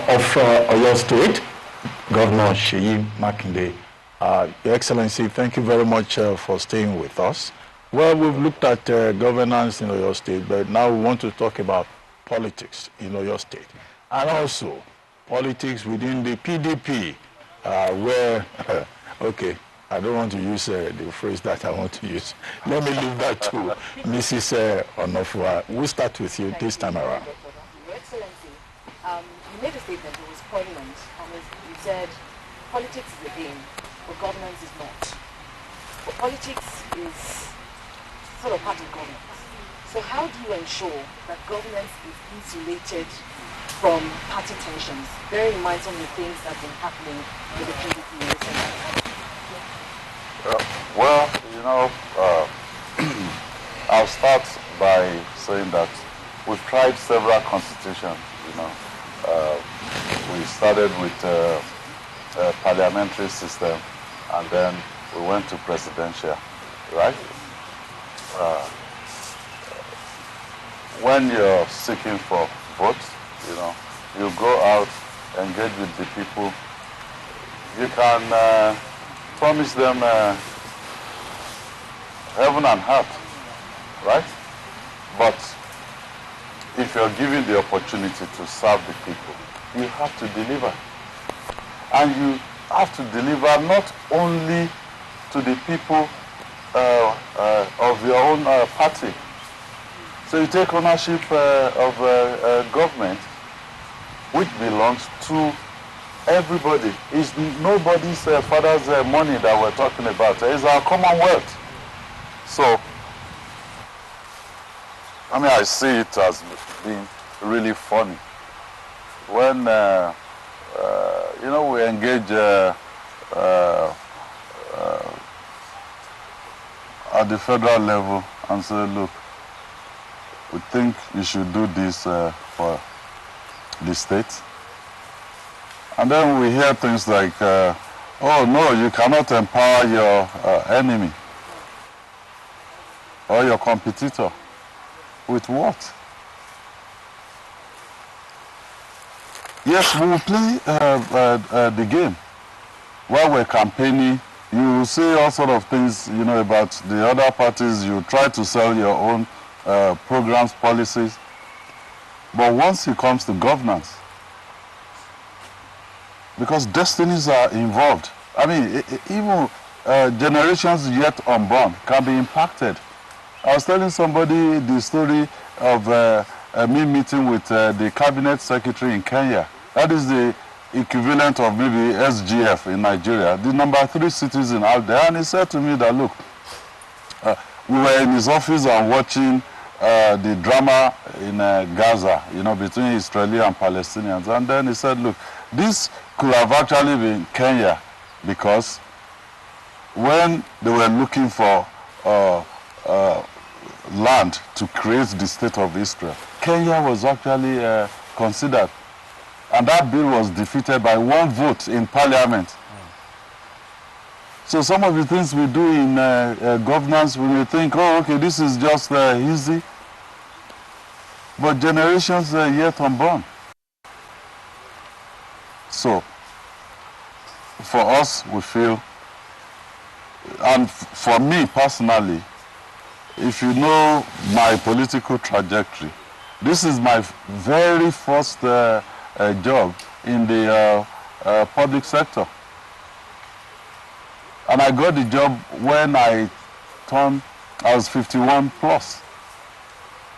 of Oyo State, Governor Seyi Makinde. Your Excellency, thank you very much for staying with us. Well, we've looked at governance in Oyo State, but now we want to talk about politics in Oyo State, and also politics within the PDP, where, okay, I don't want to use the phrase that I want to use. Let me leave that to Mrs. Onofua. We'll start with you this time around. Your Excellency, you made a statement that was poignant, and you said politics is a game, but governance is not. But politics is sort of part of governance. So how do you ensure that governance is insulated from party tensions, bearing in mind some of the things that have been happening with the PDP recently? Well, you know, I'll start by saying that we've tried several constitutions, you know. We started with a parliamentary system, and then we went to presidential, right? When you're seeking for votes, you know, you go out, engage with the people. You can promise them heaven and earth, right? But if you're given the opportunity to serve the people, you have to deliver. And you have to deliver not only to the people of your own party. So you take ownership of government, which belongs to everybody. It's nobody's father's money that we're talking about. It's our commonwealth. So, I mean, I see it as being really funny. When, you know, we engage at the federal level and say, look, we think you should do this for the state. And then we hear things like, oh no, you cannot empower your enemy or your competitor. With what? Yes, we will play the game. While we're campaigning, you will say all sort of things, you know, about the other parties. You try to sell your own programs, policies. But once it comes to governance, because destinies are involved. I mean, even generations yet unborn can be impacted. I was telling somebody the story of me meeting with the cabinet secretary in Kenya. That is the equivalent of maybe SGF in Nigeria, the number 3 citizen out there. And he said to me that, look, we were in his office and watching the drama in Gaza, you know, between Israeli and Palestinians. And then he said, look, this could have actually been Kenya, because when they were looking for land to create the state of Israel, Kenya was actually considered. And that bill was defeated by 1 vote in parliament. So some of the things we do in governance, we may think, oh, okay, this is just easy. But generations are yet unborn. So, for us, we feel, and for me personally, if you know my political trajectory, this is my very first job in the public sector. And I got the job when I was 51 plus.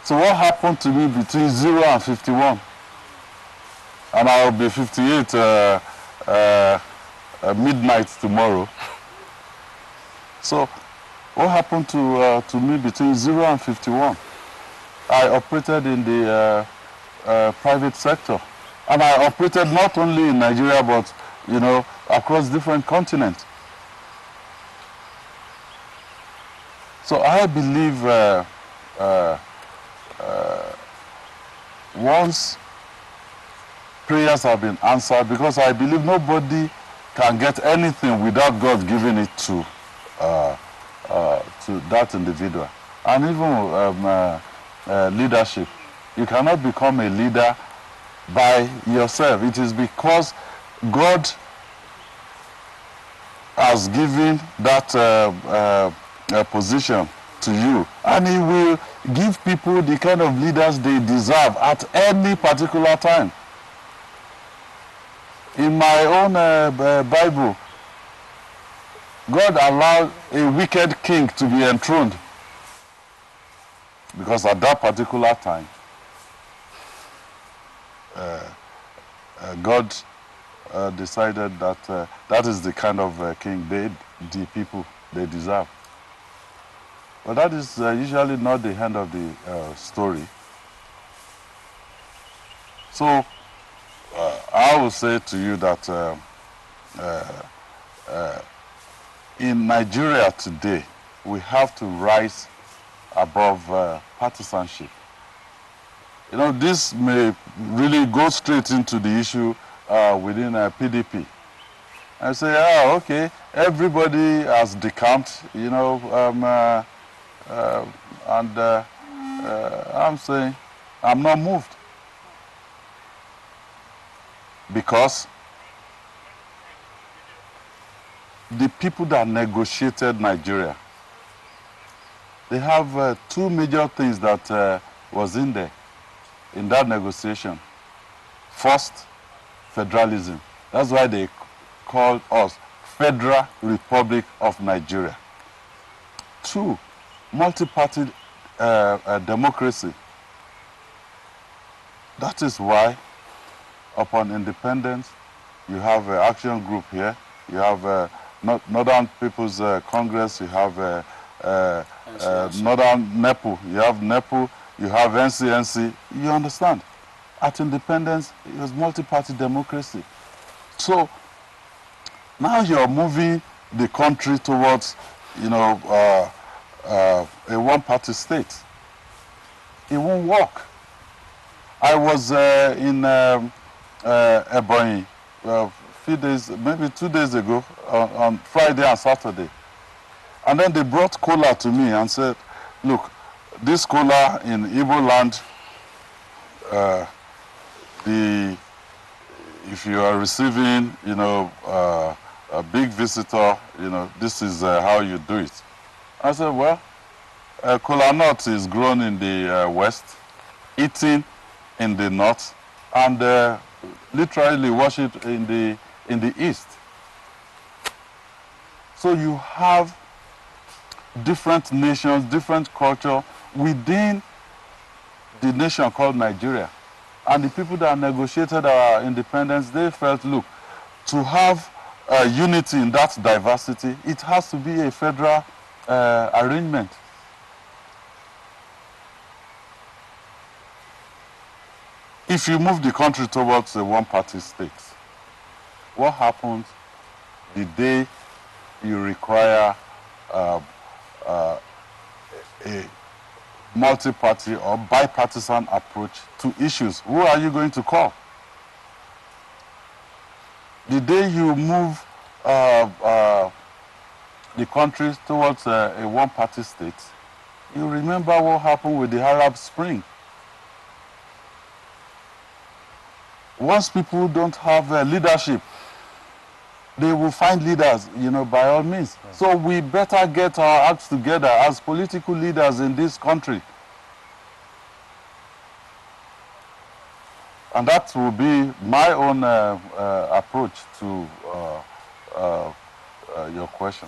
So what happened to me between 0 and 51? And I'll be 58 midnight tomorrow. So what happened to me between 0 and 51? I operated in the private sector. And I operated not only in Nigeria, but, you know, across different continents. So I believe once prayers have been answered, because I believe nobody can get anything without God giving it to that individual. And even leadership. You cannot become a leader by yourself. It is because God has given that position to you, and he will give people the kind of leaders they deserve at any particular time. In my own Bible, God allowed a wicked king to be enthroned because at that particular time, God decided that that is the kind of king the people they deserve. But that is usually not the end of the story. So I will say to you that in Nigeria today, we have to rise above partisanship. You know, this may really go straight into the issue within PDP. I say, oh, okay, everybody has decamped, you know, I'm saying I'm not moved. Because the people that negotiated Nigeria, they have two major things that was in there, in that negotiation. First, federalism. That's why they called us Federal Republic of Nigeria. Two, multi-party democracy. That is why upon independence, you have an action group here, you have Northern People's Congress, you have Northern NEPU, you have NEPU, you have NCNC, you understand? At independence, it was multi-party democracy. So now you're moving the country towards, you know, a one-party state. It won't work. I was in Ebonyi a few days, maybe 2 days ago, on Friday and Saturday. And then they brought cola to me and said, look, this cola in Igbo land, if you are receiving, you know, a big visitor, you know, this is how you do it. I said, well, cola nut is grown in the west, eaten in the north, and literally worshipped in the east. So you have different nations, different culture within the nation called Nigeria. And the people that negotiated our independence, they felt, look, to have unity in that diversity, it has to be a federal arrangement. If you move the country towards a one-party state, what happens the day you require a multi-party or bipartisan approach to issues? Who are you going to call? The day you move the country towards a one-party state, you remember what happened with the Arab Spring. Once people don't have leadership, they will find leaders, you know, by all means. Right. So we better get our acts together as political leaders in this country. And that will be my own approach to your question.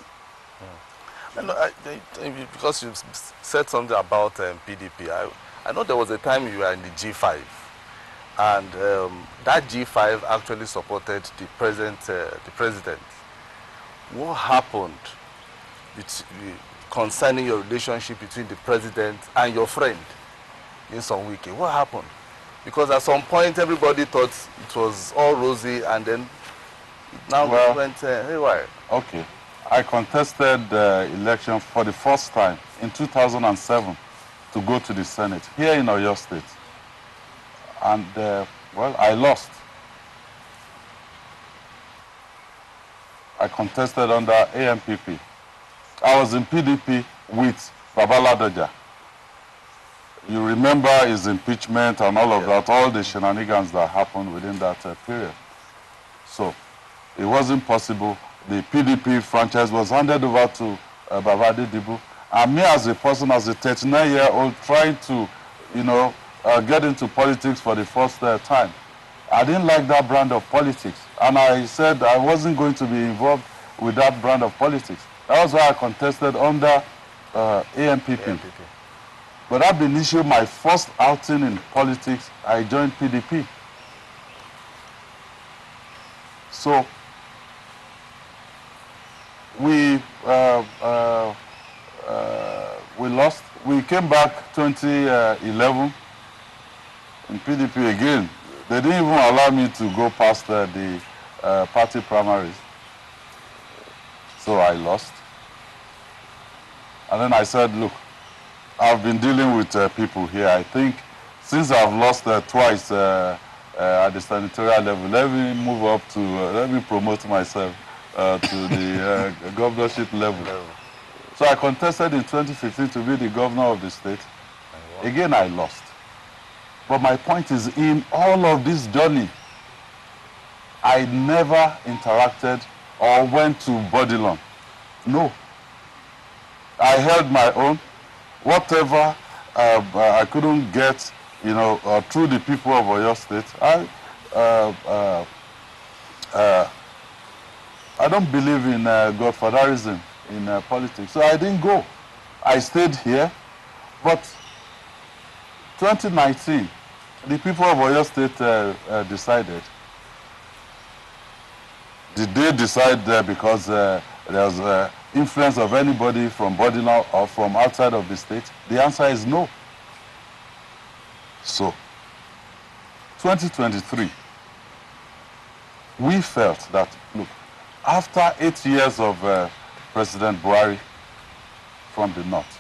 Because you said something about PDP, I know there was a time you were in the G5. And that G5 actually supported the president. What happened concerning your relationship between the president and your friend, Nyesom Wike? What happened? Because at some point everybody thought it was all rosy, and then now it went haywire. Okay. I contested the election for the first time in 2007 to go to the Senate here in Oyo State. And, well, I lost. I contested under AMPP. I was in PDP with Babaladoja. you remember his impeachment and all of that, all the shenanigans that happened within that period. So it wasn't possible. The PDP franchise was handed over to Babadi Dibu. And me as a person, as a 39-year-old, trying to, you know, get into politics for the first time. I didn't like that brand of politics. And I said I wasn't going to be involved with that brand of politics. That was why I contested under AMPP. But at the initial, my first outing in politics, I joined PDP. So we lost. We came back 2011 in PDP again. They didn't even allow me to go past the party primaries. So I lost. And then I said, look, I've been dealing with people here. I think since I've lost twice at the senatorial level, let me move up to, let me promote myself to the governorship level. So I contested in 2015 to be the governor of the state. Again, I lost. But my point is, in all of this journey, I never interacted or went to Bodilon. No. I held my own. Whatever I couldn't get, you know, through the people of Oyo State, I don't believe in godfatherism in politics. So I didn't go. I stayed here. But 2019, the people of Oyo State decided. Did they decide because there was influence of anybody from Bodilon or from outside of the state? The answer is no. So, 2023, we felt that, look, after 8 years of President Buhari from the north,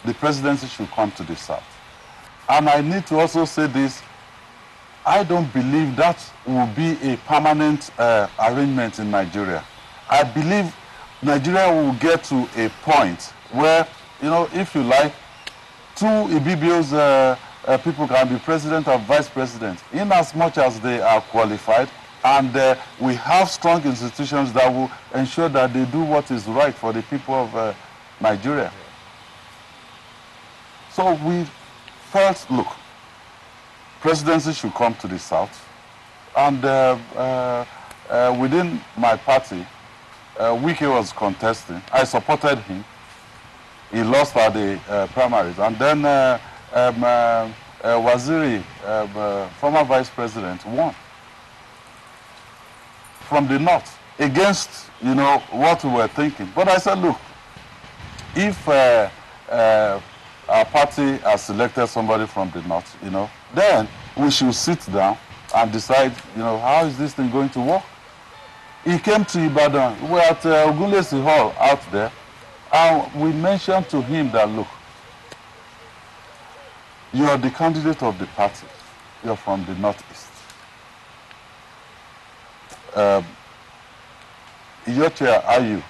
the presidency should come to the south. And I need to also say this, I don't believe that will be a permanent arrangement in Nigeria. I believe Nigeria will get to a point where, you know, if you like, two Ibibios people can be president or vice president, in as much as they are qualified, and we have strong institutions that will ensure that they do what is right for the people of Nigeria. So we felt, look, presidency should come to the south, and within my party, Wike was contesting. I supported him. He lost at the primaries. And then Waziri, former vice president, won from the north against, you know, what we were thinking. But I said, look, if our party has selected somebody from the north, you know, then we should sit down and decide, you know, how is this thing going to work? He came to Ibadan. We were at Ogunlesi Hall out there, and we mentioned to him that, look, you are the candidate of the party. You are from the northeast. Iyochia Ayu,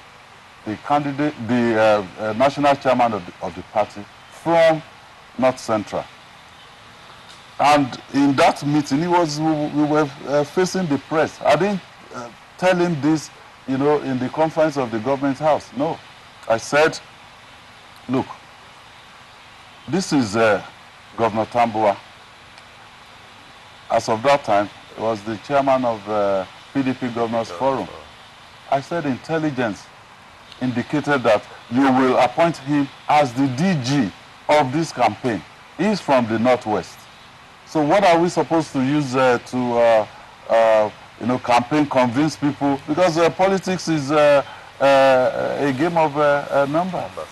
the candidate, the national chairman of the party from North Central. And in that meeting, we were facing the press. I didn't tell him this, you know, in the conference of the government house. No. I said, look, this is Governor Tambuwa. As of that time, he was the chairman of PDP Governors Forum. I said intelligence indicated that you will appoint him as the DG of this campaign. He's from the Northwest. So what are we supposed to use to you know, campaign, convince people? Because politics is a game of numbers.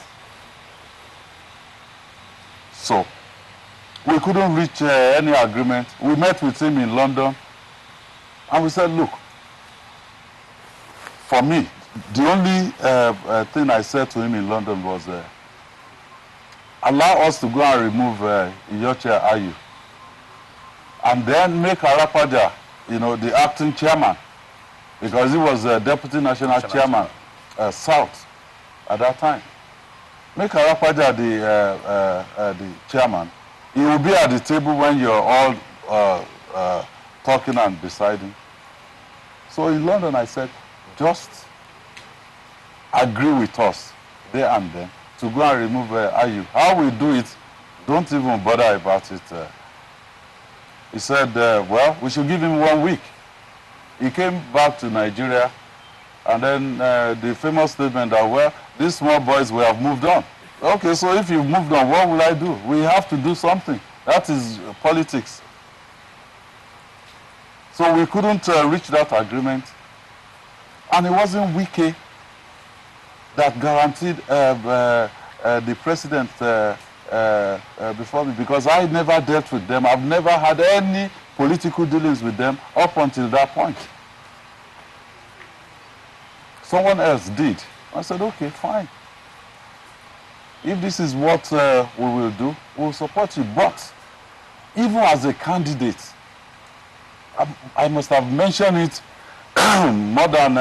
So we couldn't reach any agreement. We met with him in London, and we said, look, for me, the only thing I said to him in London was, allow us to go and remove Iyochia Ayu, and then make Arapaja, you know, the acting chairman, because he was deputy national chairman, South, at that time. Make Arapaja the chairman, He will be at the table when you're all talking and deciding. So in London, I said, just agree with us there and then to go and remove Ayu. How we do it, don't even bother about it. He said, well, we should give him 1 week. He came back to Nigeria, and then the famous statement that, well, these small boys will have moved on. Okay, so if you've moved on, what will I do? We have to do something. That is politics. So we couldn't reach that agreement. And it wasn't Wike that guaranteed the president before me, because I never dealt with them. I've never had any political dealings with them up until that point. Someone else did. I said, okay, fine. If this is what we will do, we'll support you. But even as a candidate, I must have mentioned it more than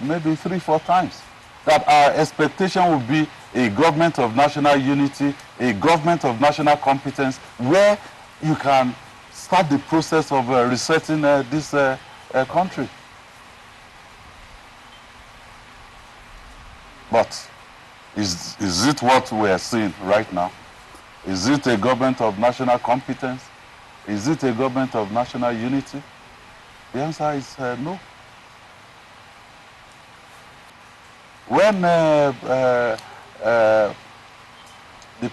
maybe 3-4 times, that our expectation would be a government of national unity, a government of national competence, where you can start the process of resetting this country. But is it what we are seeing right now? Is it a government of national competence? Is it a government of national unity? The answer is no. When the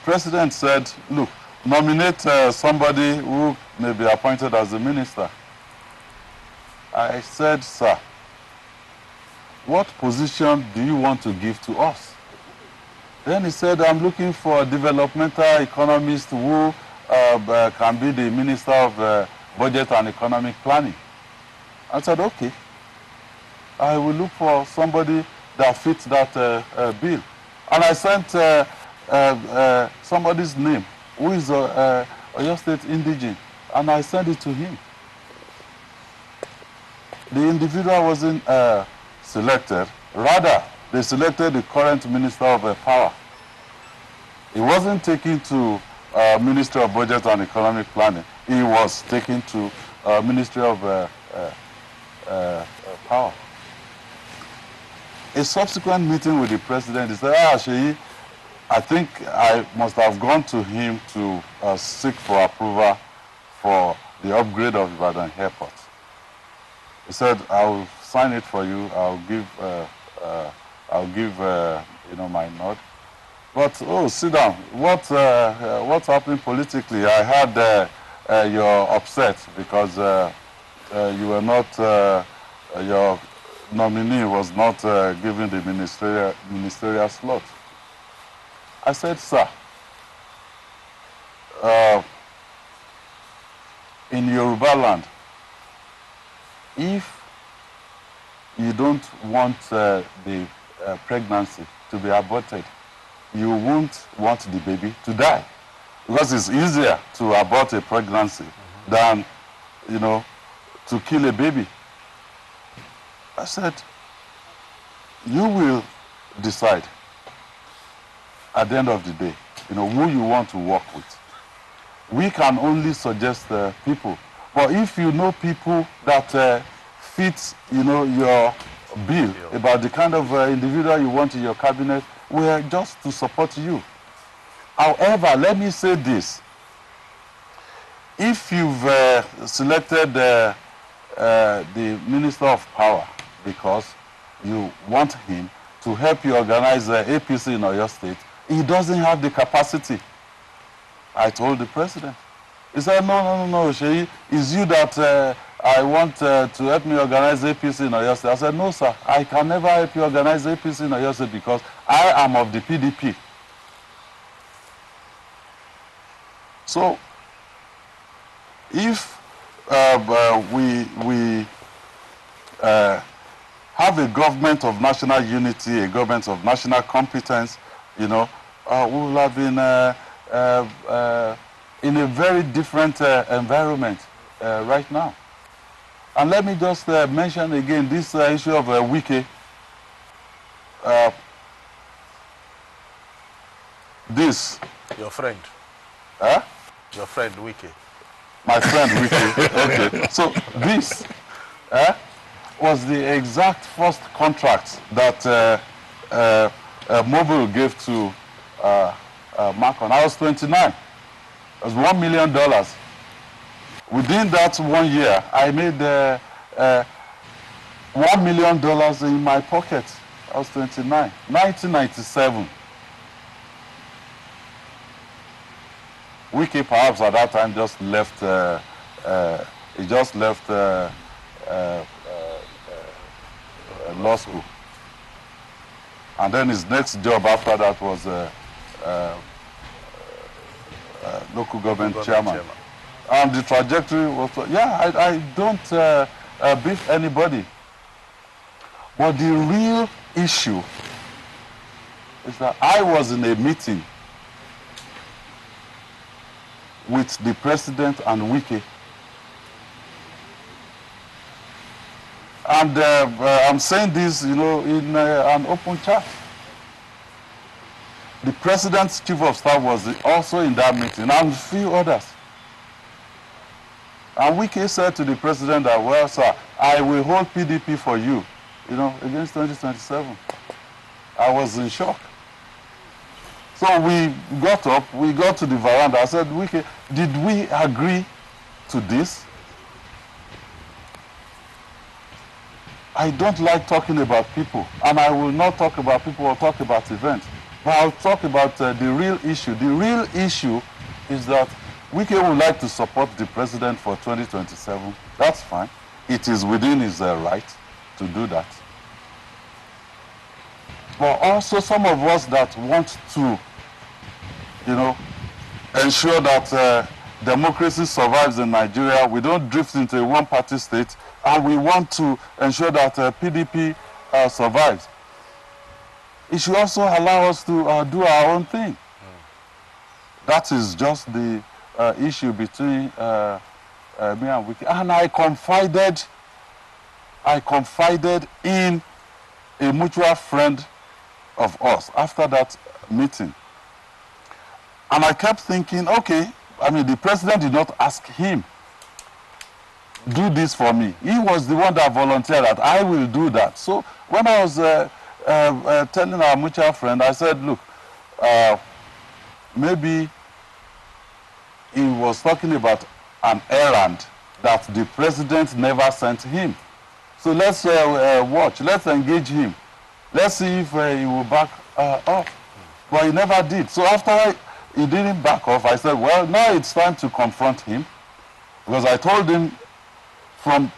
president said, look, nominate somebody who may be appointed as a minister, I said, sir, what position do you want to give to us? Then he said, I'm looking for a developmental economist who can be the Minister of Budget and Economic Planning. I said, okay, I will look for somebody that fits that bill. And I sent somebody's name who is Oyo State indigene, and I sent it to him. The individual wasn't selected. Rather, they selected the current Minister of Power. He wasn't taken to Ministry of Budget and Economic Planning. He was taken to Ministry of Power. A subsequent meeting with the president, he said, Seyi, I think I must have gone to him to seek for approval for the upgrade of Ibadan Airport. He said, I'll sign it for you. I'll give my nod. But oh, sit down. What's happening politically? I heard you're upset because you were not your nominee was not given the ministerial slot. I said, sir, in Yoruba land, if you don't want the pregnancy to be aborted, you won't want the baby to die, because it's easier to abort a pregnancy than, to kill a baby. I said, you will decide at the end of the day, who you want to work with. We can only suggest people. But if you know people that fit, your bill about the kind of individual you want in your cabinet, we are just to support you. However, let me say this. If you've selected the Minister of Power because you want him to help you organize APC in Oyo State, he doesn't have the capacity. I told the president. He said, no, Seyi, it's you that I want to help me organize APC in Oyo State. I said, no, sir, I can never help you organize APC in Oyo State because I am of the PDP. So, if we have a government of national unity, a government of national competence, we will have been in a very different environment right now. And let me just mention again this issue of Wike. Your friend. Huh? Your friend Wike. My friend Wike. Okay. So this was the exact first contract that Mobile gave to Macon. I was 29. It was $1 million. Within that 1 year, I made $1 million in my pocket. I was 29. 1997. Wike perhaps at that time just left. He just left law school, and then his next job after that was local government chairman. And the trajectory was, yeah, I don't beef anybody. But the real issue is that I was in a meeting with the president and Wike. And I'm saying this, you know, in an open chat. The president's chief of staff was also in that meeting, and a few others. And Wike said to the president that, well, sir, I will hold PDP for you, you know, against 2027. I was in shock. So we got up, we got to the veranda. I said, Wike, did we agree to this? I don't like talking about people, and I will not talk about people or talk about events. But I'll talk about the real issue. The real issue is that Wike would like to support the president for 2027. That's fine. It is within his right to do that. But also some of us that want to, you know, ensure that democracy survives in Nigeria. We don't drift into a one-party state, and we want to ensure that PDP survives. It should also allow us to do our own thing. That is just the issue between me and Wike. And I confided in a mutual friend of us after that meeting. And I kept thinking, okay, I mean, the president did not ask him, do this for me. He was the one that volunteered that I will do that. So when I was telling our mutual friend, I said, look, maybe he was talking about an errand that the president never sent him. So let's watch, let's engage him. Let's see if he will back off. But he never did. So after he didn't back off, I said, well, now it's time to confront him. Because I told him from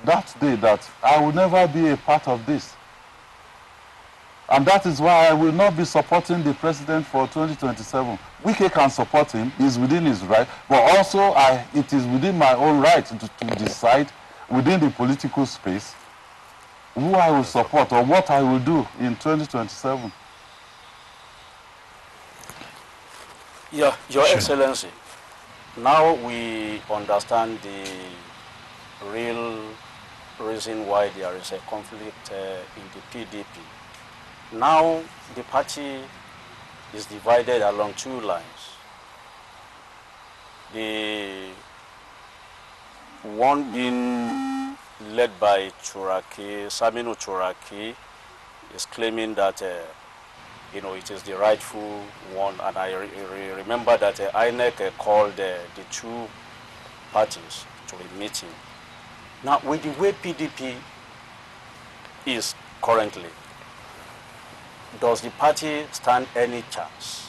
that day that I will never be a part of this. And that is why I will not be supporting the president for 2027. Wike can support him, he's within his right, but also it is within my own right to decide within the political space who I will support or what I will do in 2027. Yeah, Your Excellency, now we understand the real reason why there is a conflict in the PDP. Now the party is divided along two lines. The one being led by Saminu Turaki, is claiming that you know, it is the rightful one, and I remember that INEC called the two parties to a meeting. Now, with the way PDP is currently, does the party stand any chance?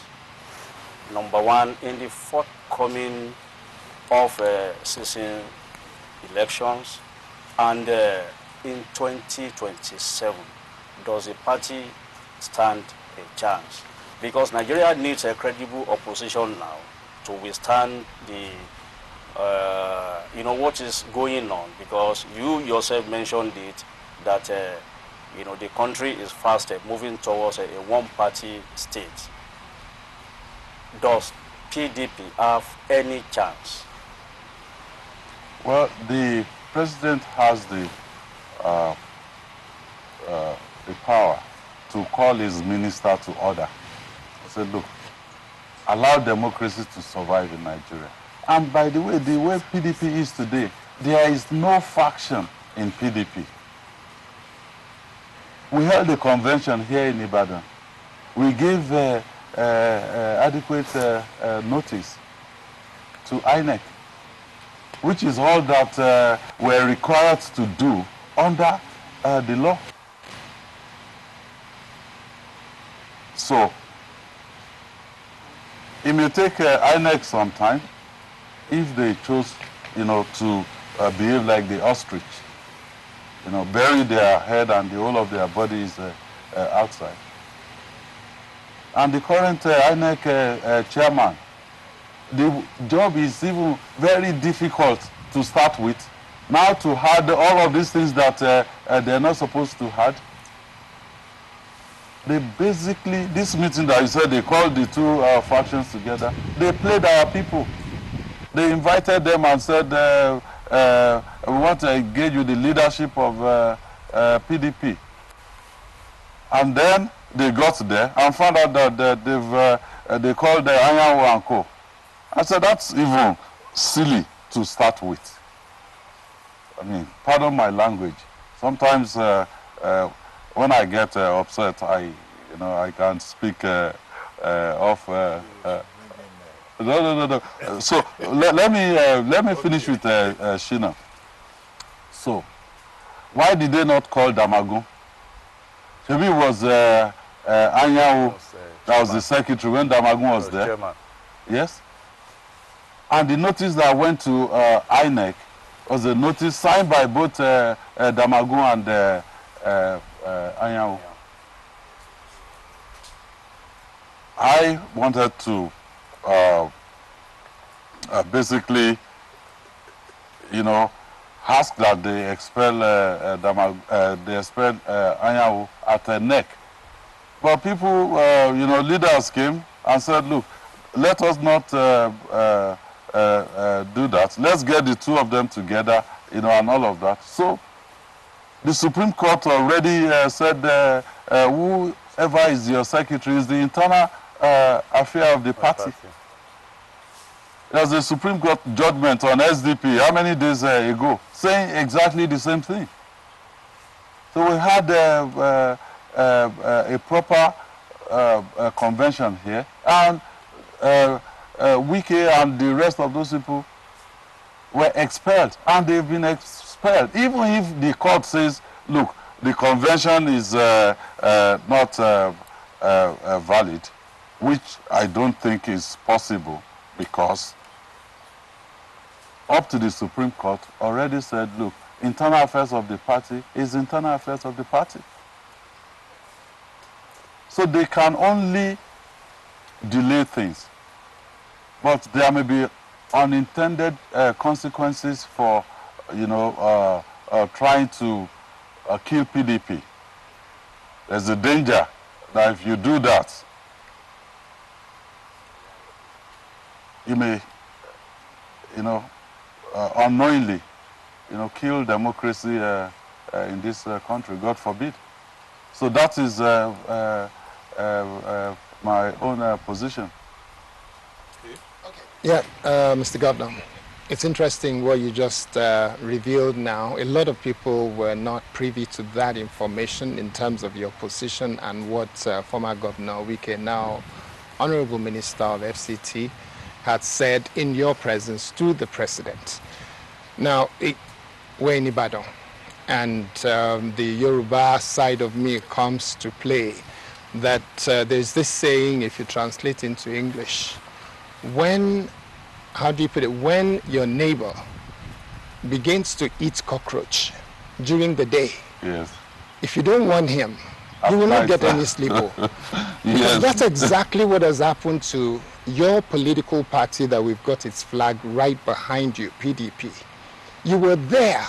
Number one, in the forthcoming season elections, and in 2027, does the party stand a chance? Because Nigeria needs a credible opposition now to withstand the, you know, what is going on. Because you yourself mentioned it, that you know, the country is fast moving towards a one-party state. Does PDP have any chance? Well, the president has the power to call his minister to order. I said, look, allow democracy to survive in Nigeria. And by the way PDP is today, there is no faction in PDP. We held a convention here in Ibadan. We gave adequate notice to INEC, which is all that we're required to do under the law. So, it may take INEC some time if they choose, to behave like the ostrich, bury their head and the whole of their body is outside. And the current INEC chairman, the job is even very difficult to start with. Now to add all of these things that they're not supposed to add. They basically, this meeting that you said they called the two factions together, they played our people. They invited them and said, we want to engage with the leadership of PDP. And then they got there and found out that they called the Anyanwu and Co. I said, that's even silly to start with. I mean, pardon my language. Sometimes when I get upset, I can't speak off. No. So let me finish with Shina. So, why did they not call Damagun? Maybe it was Anyanwu that was the secretary when Damagun was there. Chairman. Yes. And the notice that went to INEC was a notice signed by both Damagun and Anyanwu. I wanted to basically, ask that they expel Anyanwu at the neck. But people, leaders came and said, look, let us not do that. Let's get the two of them together, and all of that. So the Supreme Court already said whoever is your secretary is the internal affair of the party. There's a Supreme Court judgment on SDP how many days ago saying exactly the same thing. So we had a proper convention here, and Wike and the rest of those people were expelled, and they've been expelled. Even if the court says, look, the convention is not valid, which I don't think is possible, because up to the Supreme Court already said, look, internal affairs of the party is internal affairs of the party. So they can only delay things. But there may be unintended consequences for, trying to kill PDP. There's a danger that if you do that, you may, unknowingly, kill democracy in this country, God forbid. So that is my own position. Yeah, Mr. Governor, it's interesting what you just revealed now. A lot of people were not privy to that information in terms of your position and what former Governor Wike, now Honorable Minister of FCT, had said in your presence to the President. Now, we're in Ibadan, and the Yoruba side of me comes to play, that there's this saying, if you translate into English, how do you put it, when your neighbor begins to eat cockroach during the day, yes, if you don't want him, you will not get any sleep. Because that's exactly what has happened to your political party that we've got its flag right behind you, PDP. You were there,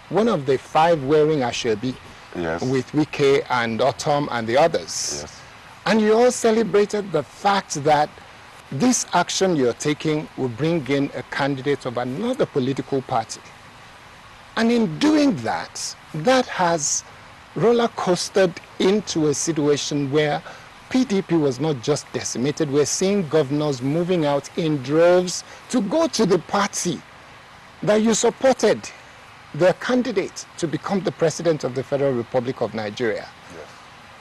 one of the 5 wearing Ashebi, yes, with Wike and Autumn and the others. yes, And you all celebrated the fact that this action you're taking will bring in a candidate of another political party. And in doing that, that has roller coastered into a situation where PDP was not just decimated. We're seeing governors moving out in droves to go to the party that you supported, their candidate to become the president of the Federal Republic of Nigeria. Yes.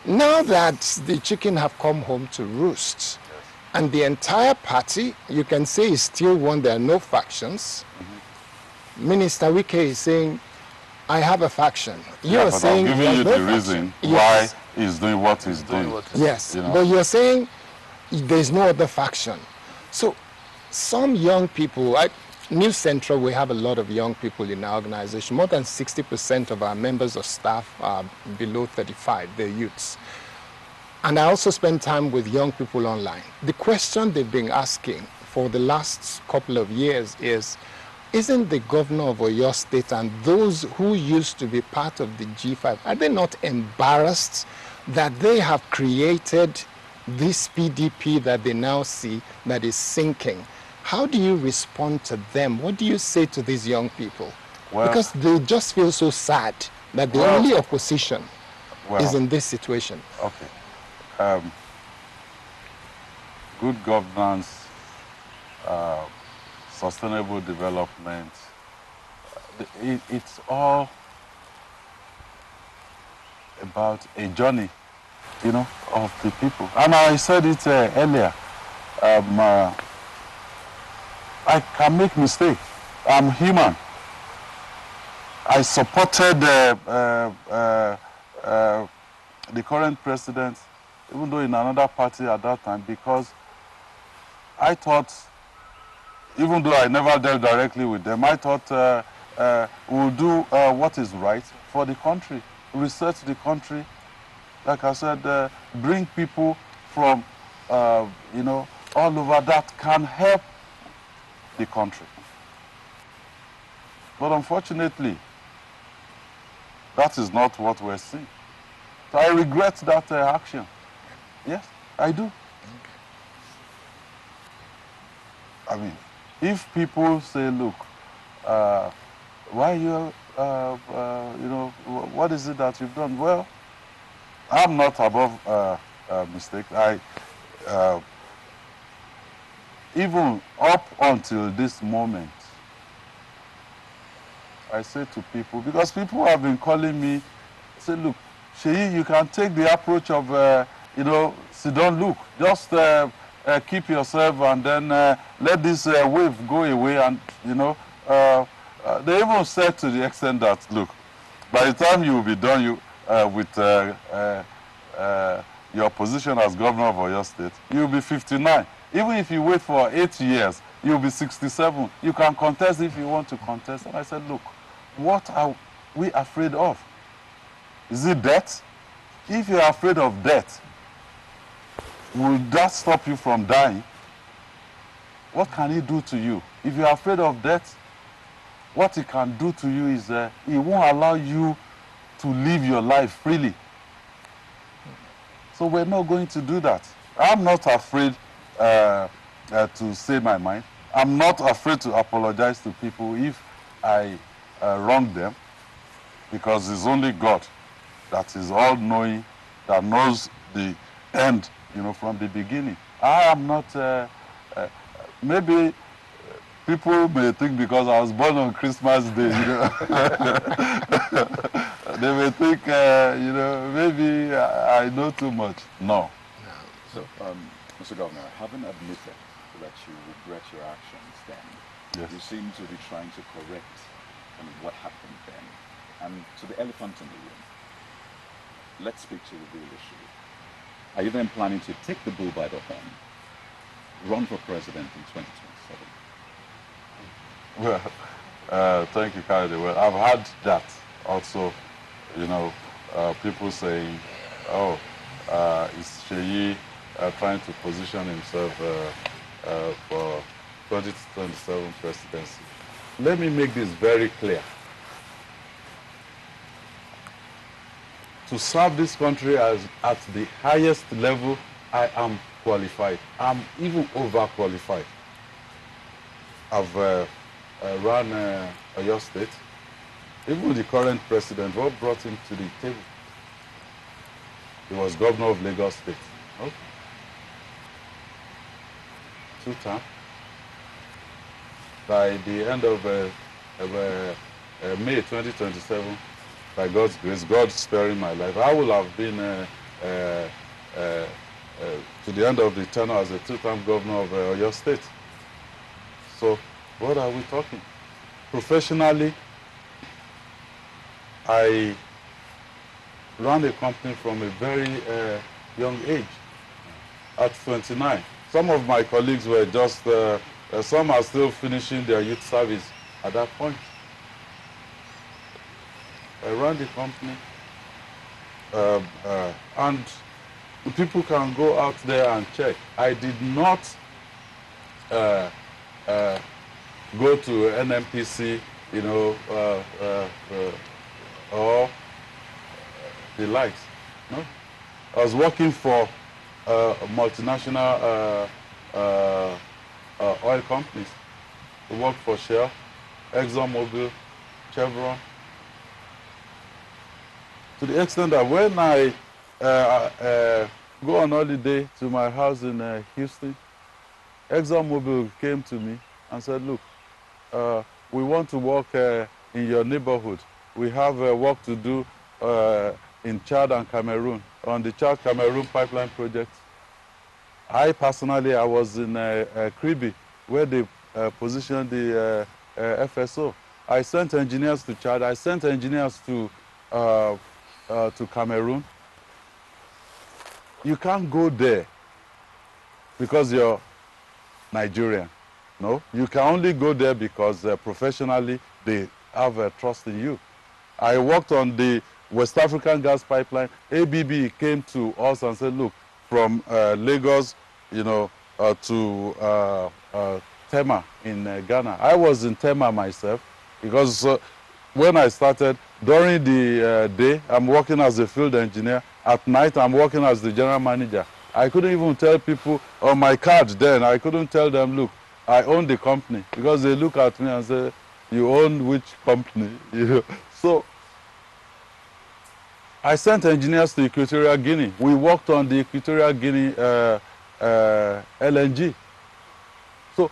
Now that the chicken have come home to roost, Yes. and the entire party, you can say, is still one, there are no factions. Minister Wike is saying, I have a faction. You're but saying I'm giving you there's the no reason faction. Yes. why he's doing what he's doing. Yes, You know? but you're saying there's no other faction. So some young people, New Central, we have a lot of young people in our organization. More than 60% of our members of staff are below 35, they're youths. And I also spend time with young people online. The question they've been asking for the last couple of years is, isn't the governor of Oyo State and those who used to be part of the G5, are they not embarrassed that they have created this PDP that they now see that is sinking? How do you respond to them? What do you say to these young people? Well, because they just feel so sad that the only opposition is in this situation. Okay. Good governance, sustainable development, it's all about a journey, you know, of the people. And I said it earlier, I can make mistakes. I'm human. I supported the current president, even though in another party at that time, because I thought, even though I never dealt directly with them, I thought we'll do what is right for the country, research the country, like I said, bring people from, you know, all over that can help the country. But unfortunately, that is not what we're seeing. So I regret that action. Yes, I do. I mean, if people say, look, why you, you know, what is it that you've done? Well, I'm not above mistake. Even up until this moment, I say to people, because people have been calling me, say, look, Seyi, you can take the approach of, you know, sit down, look, just keep yourself and then let this wave go away. And, you know, they even said to the extent that, look, by the time you will be done with your position as governor of Oyo State, you'll be 59. Even if you wait for 8 years, you'll be 67. You can contest if you want to contest. And I said, look, what are we afraid of? Is it death? If you're afraid of death, will that stop you from dying? What can he do to you? If you're afraid of death, what he can do to you is he won't allow you to live your life freely. So we're not going to do that. I'm not afraid to say my mind. I'm not afraid to apologize to people if I wrong them, because it's only God that is all-knowing, that knows the end, you know, from the beginning. I am not, maybe people may think because I was born on Christmas Day, you know, they may think, you know, maybe I know too much. No. So, Mr. Governor, having admitted that you regret your actions then, Yes. you seem to be trying to correct what happened then. And to the elephant in the room, let's speak to the real issue. Are you then planning to take the bull by the horn, run for president in 2027? Well, thank you, Kennedy. Well, I've had that also, you know, people saying, oh, is Seyi trying to position himself for 2027 presidency? Let me make this very clear. To serve this country at the highest level, I am qualified. I'm even overqualified. I've run Oyo State. Even the current president, what brought him to the table? He was governor of Lagos State. Okay. 2 terms. By the end of May 2027, by God's grace, God sparing my life, I will have been to the end of the tenure as a 2-term governor of Oyo State. So what are we talking? Professionally, I ran a company from a very young age, at 29. Some of my colleagues were just, some are still finishing their youth service at that point. I ran the company, and people can go out there and check. I did not go to NMPC, you know, or the likes. No, I was working for multinational oil companies. I worked for Shell, ExxonMobil, Chevron. To the extent that when I go on holiday to my house in Houston, ExxonMobil came to me and said, look, we want to work in your neighborhood. We have work to do in Chad and Cameroon, on the Chad-Cameroon pipeline project. I personally, I was in Kribi, where they positioned the FSO. I sent engineers to Chad. I sent engineers to Cameroon. You can't go there because you're Nigerian. No, you can only go there because professionally they have trust in you. I worked on the West African gas pipeline. ABB came to us and said, look, from Lagos, you know, to Tema in Ghana. I was in Tema myself because when I started, during the day, I'm working as a field engineer. At night, I'm working as the general manager. I couldn't even tell people on my card then, I couldn't tell them, look, I own the company, because they look at me and say, you own which company? So I sent engineers to Equatorial Guinea. We worked on the Equatorial Guinea LNG. So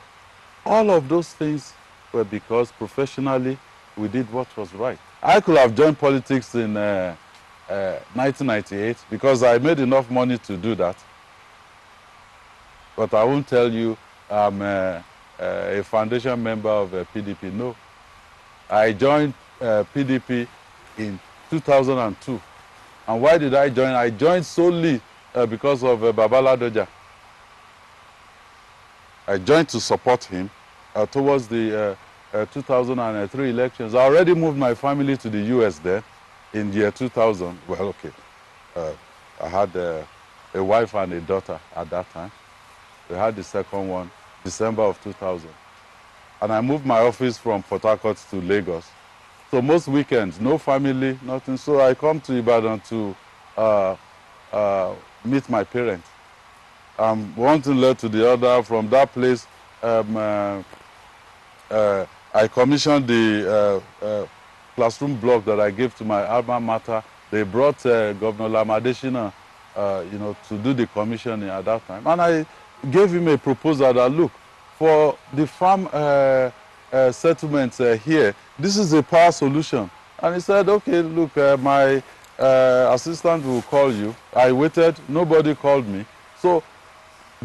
all of those things were because professionally we did what was right. I could have joined politics in 1998 because I made enough money to do that. But I won't tell you I'm a foundation member of PDP. No. I joined PDP in 2002. And why did I join? I joined solely because of Baba Ladoja. I joined to support him towards the 2003 elections. I already moved my family to the US then in the year 2000. Well, okay. I had a wife and a daughter at that time. We had the second one, December of 2000. And I moved my office from Port Harcourt to Lagos. So most weekends, no family, nothing. So I come to Ibadan to meet my parents. One thing led to the other. From that place, I commissioned the classroom block that I gave to my alma mater. They brought Governor Lamadeshina, you know, to do the commissioning at that time. And I gave him a proposal that, look, for the farm settlements here, this is a power solution. And he said, okay, look, my assistant will call you. I waited, nobody called me. So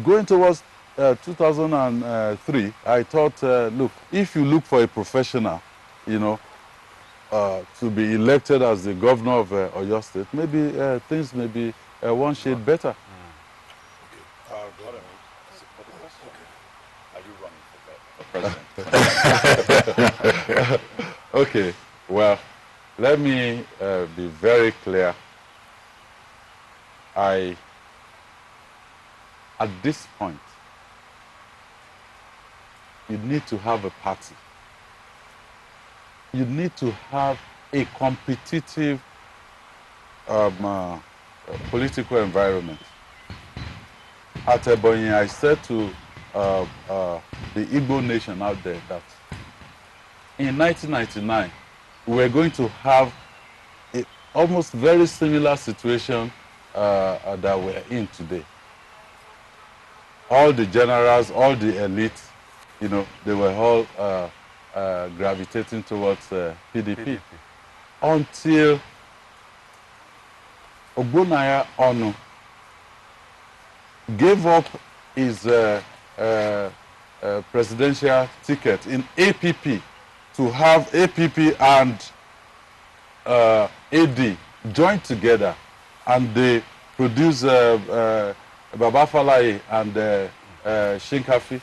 going towards 2003, I thought, look, if you look for a professional, you know, to be elected as the governor of Oyo State, maybe things may be one shade better. President. Okay, well, let me be very clear. At this point, you need to have a party. You need to have a competitive political environment. At Ebonyi, I said to the Igbo nation out there that in 1999, we were going to have a almost very similar situation that we're in today. all the generals, all the elites, you know, they were all gravitating towards PDP. Until Ogbonnaya Onu gave up his presidential ticket in APP to have APP and AD joined together, and they produced Baba Falaye and Shinkafi.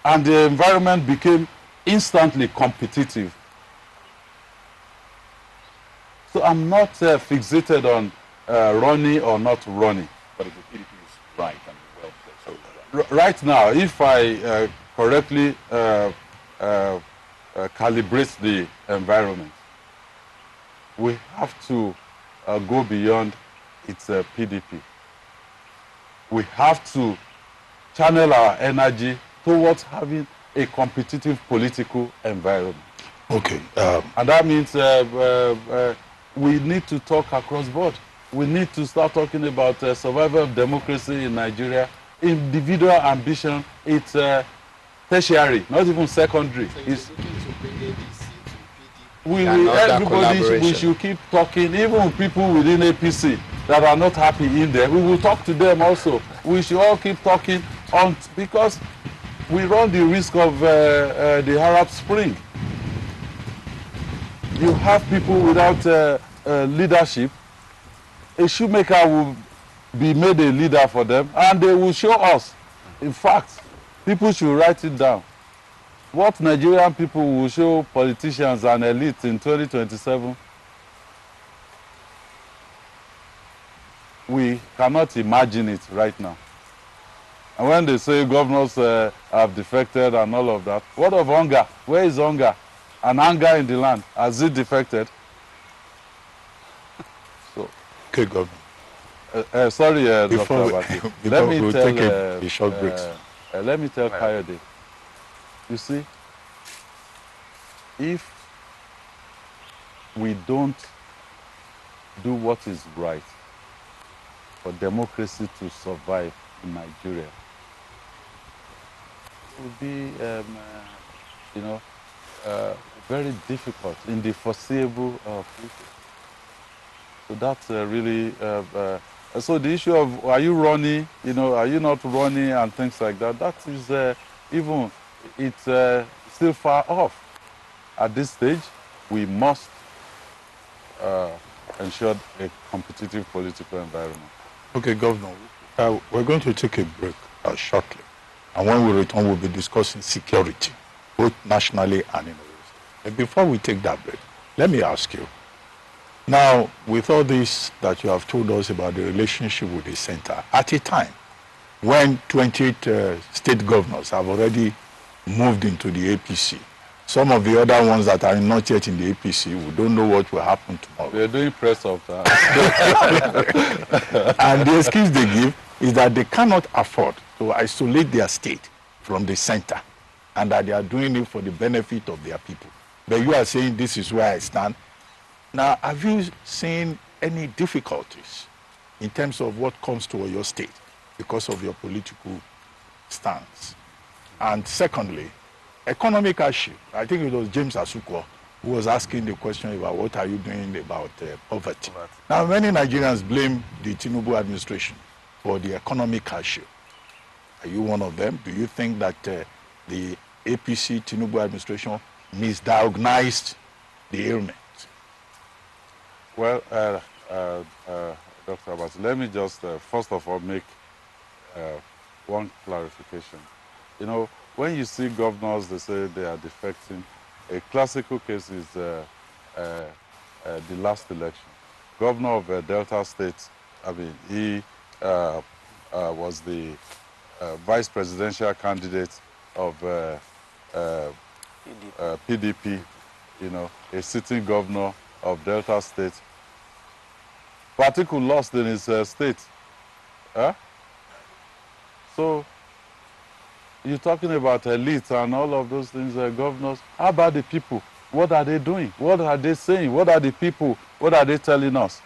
And the environment became instantly competitive. So I'm not fixated on running or not running. But if the PDP is right and well placed. Right now, if I correctly calibrate the environment, we have to go beyond its PDP. We have to channel our energy towards having a competitive political environment. Okay. And that means we need to talk across board. We need to start talking about survival of democracy in Nigeria. Individual ambition, it's tertiary, not even secondary. So It's, looking to bring ADC to PDP. we and will, not that everybody, we collaboration. should keep talking, even people within APC that are not happy in there. We will talk to them also. We should all keep talking on, because we run the risk of the Arab Spring. You have people without leadership. A shoemaker will be made a leader for them, and they will show us. In fact, people should write it down. What Nigerian people will show politicians and elites in 2027, we cannot imagine it right now. And when they say governors have defected and all of that, what of hunger? Where is hunger? And anger in the land, has it defected? So, Okay, Governor. sorry, Before Dr. we, Abati. before we'll take a short break. Let me tell Kayode, you see, if we don't do what is right for democracy to survive in Nigeria, it will be, you know, very difficult in the foreseeable future. So that's really, so the issue of are you running, you know, are you not running and things like that, that is even, it's still far off. At this stage, we must ensure a competitive political environment. Okay, Governor, we're going to take a break shortly. And when we return, we'll be discussing security, both nationally and in the West. And before we take that break, let me ask you, now, with all this that you have told us about the relationship with the center, at a time when 28 state governors have already moved into the APC, some of the other ones that are not yet in the APC, we don't know what will happen tomorrow. They're doing press of that. And the excuse they give is that they cannot afford to isolate their state from the center, and that they are doing it for the benefit of their people. But you are saying this is where I stand. Now, have you seen any difficulties in terms of what comes to your state because of your political stance? And secondly, economic issue. I think it was James Asuko who was asking the question about what are you doing about poverty. Now, many Nigerians blame the Tinubu administration for the economic issue. Are you one of them? Do you think that the APC Tinubu administration misdiagnosed the ailment? Well, Dr. Abbas, let me just first of all make one clarification. You know, when you see governors, they say they are defecting. A classical case is the last election. Governor of Delta State, I mean, he was the vice presidential candidate of PDP, you know, a sitting governor of Delta State. Particle lost in his state. Huh? So, you're talking about elites and all of those things, governors. How about the people? What are they doing? What are they saying? What are the people? What are they telling us?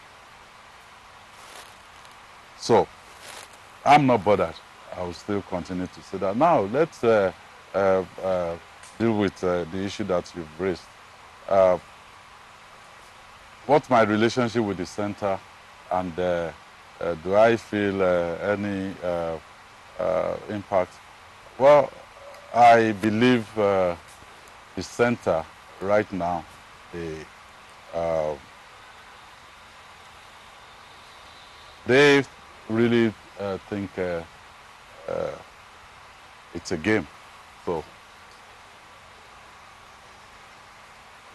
So, I'm not bothered I will still continue to say that. Now, let's deal with the issue that you've raised. What's my relationship with the center, and do I feel any impact? Well, I believe the center right now, they really think it's a game. So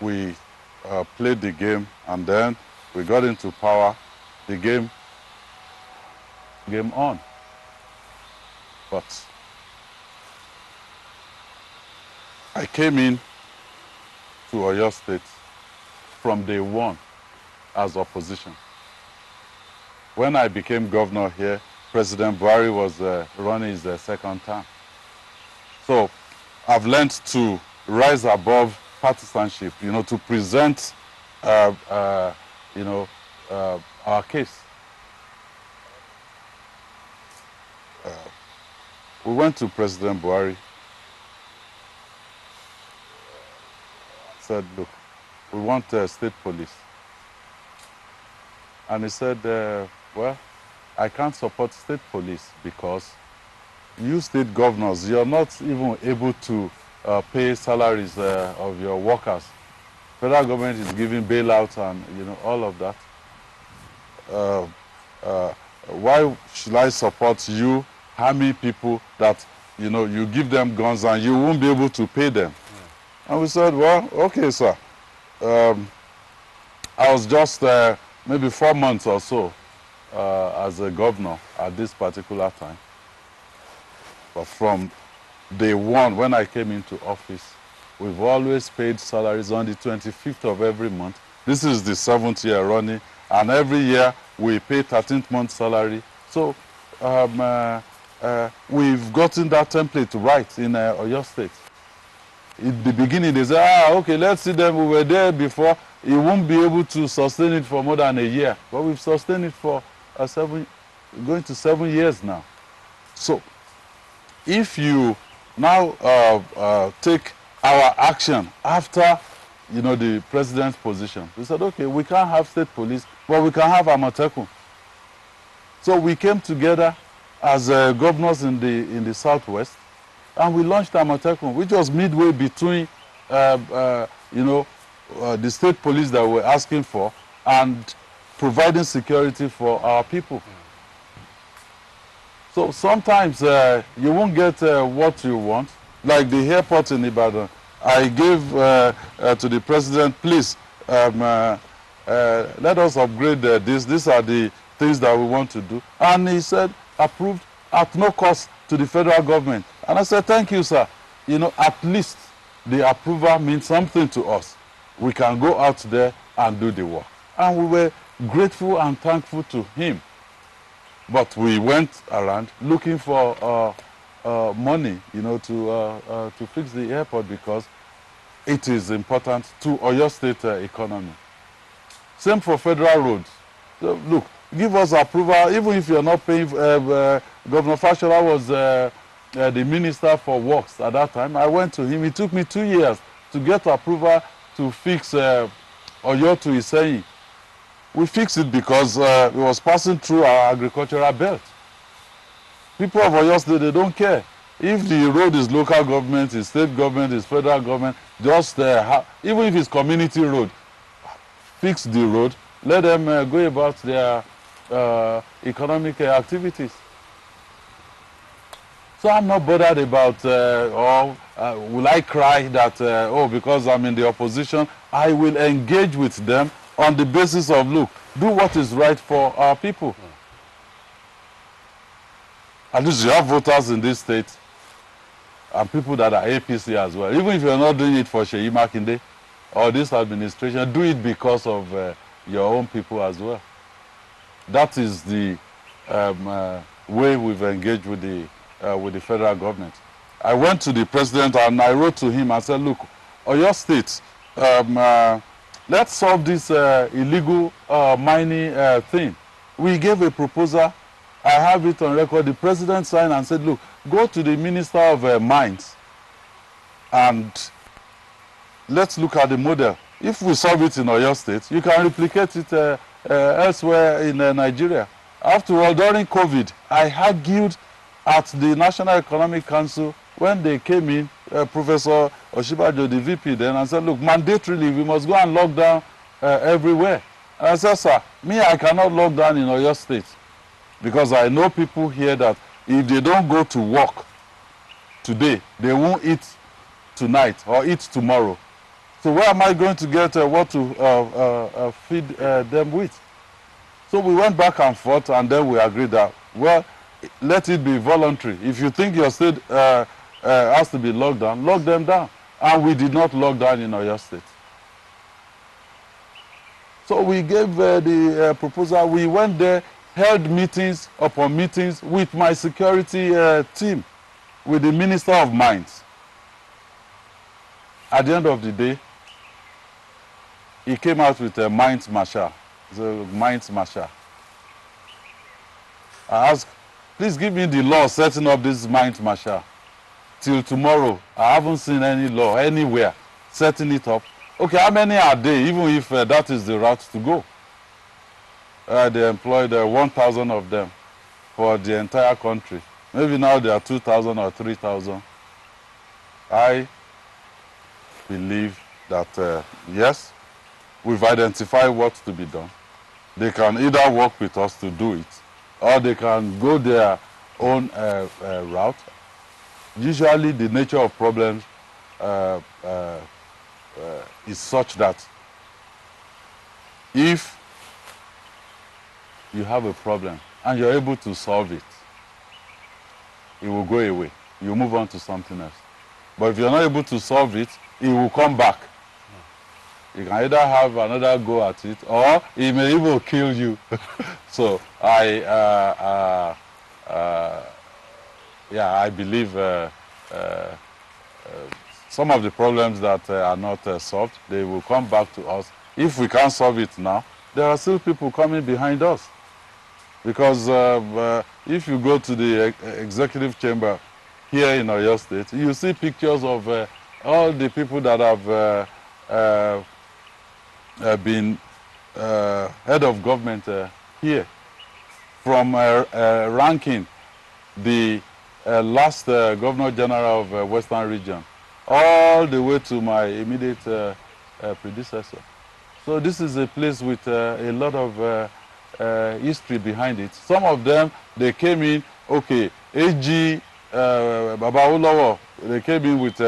we played the game, and then we got into power. The game on. But I came in to Oyo State from day one as opposition. When I became governor here, President Buhari was running his second term. So I've learned to rise above partisanship, to present, our case. We went to President Buhari, said, look, we want state police. And he said, well, I can't support state police because you state governors, you're not even able to pay salaries of your workers. Federal government is giving bailouts and, all of that. Why should I support you, harming people that, you give them guns and you won't be able to pay them? And we said, well, okay, sir. I was just maybe 4 months or so as a governor at this particular time. But from day one, when I came into office, we've always paid salaries on the 25th of every month. This is the 7th year running, and every year we pay 13th month salary. So we've gotten that template right in Oyo State. In the beginning, they said, okay, let's see them. We were there before. You won't be able to sustain it for more than a year. But we've sustained it for going to 7 years now. So if you now take our action after, the president's position, we said, okay, we can't have state police, but we can have Amotekun. So we came together as governors in the Southwest, and we launched Amotekun, which was midway between, the state police that we're asking for and providing security for our people. So sometimes you won't get what you want. Like the airport in Ibadan, I gave to the president, please, let us upgrade this. These are the things that we want to do. And he said, approved at no cost to the federal government. And I said, thank you, sir. At least the approval means something to us. We can go out there and do the work. And we were grateful and thankful to him. But we went around looking for money, to fix the airport because it is important to Oyo State economy. Same for federal roads. So, look, give us approval, even if you're not paying. Governor Fashola was the minister for works at that time. I went to him. It took me 2 years to get approval to fix Oyo to Seyi. We fixed it because it was passing through our agricultural belt. People of Oyo State, they don't care. If the road is local government, is state government, is federal government, just even if it's community road, fix the road, let them go about their economic activities. So I'm not bothered about, will I cry that, because I'm in the opposition, I will engage with them on the basis of, look, do what is right for our people. At least you have voters in this state and people that are APC as well. Even if you're not doing it for Seyi Makinde or this administration, do it because of your own people as well. That is the way we've engaged with the federal government. I went to the president and I wrote to him and said, look, Oyo State, let's solve this illegal mining thing. We gave a proposal I have it on record. The president signed and said, look, go to the Minister of Mines and let's look at the model. If we solve it in Oyo State, you can replicate it elsewhere in Nigeria. After all, during COVID, I argued at the National Economic Council when they came in, Professor Oshibajo, the VP then, and said, look, mandatorily, we must go and lock down everywhere. And I said, sir, I cannot lock down in Oyo State because I know people here that if they don't go to work today, they won't eat tonight or eat tomorrow. So where am I going to get what to feed them with? So we went back and forth, and then we agreed that, well, let it be voluntary. If you think your state has to be locked down, lock them down. And we did not lock down in Oyo State. So we gave the proposal. We went there, held meetings upon meetings with my security team, with the Minister of Mines. At the end of the day, he came out with a mines marshal. The mines marshal. I asked, please give me the law setting up this mines marshal. Till tomorrow, I haven't seen any law anywhere setting it up. Okay, how many are they, even if that is the route to go? They employed 1,000 of them for the entire country. Maybe now there are 2,000 or 3,000. I believe that, yes, we've identified what to be done. They can either work with us to do it, or they can go their own route. Usually the nature of problems is such that if you have a problem and you're able to solve it, it will go away. You move on to something else. But if you're not able to solve it, it will come back. You can either have another go at it, or it may even kill you. So I believe some of the problems that are not solved, they will come back to us. If we can't solve it now, there are still people coming behind us. Because if you go to the executive chamber here in Oyo State, you see pictures of all the people that have been head of government here, from ranking the last Governor General of Western Region, all the way to my immediate predecessor. So this is a place with a lot of history behind it. Some of them, they came in, okay, AG Babawolowo, they came in with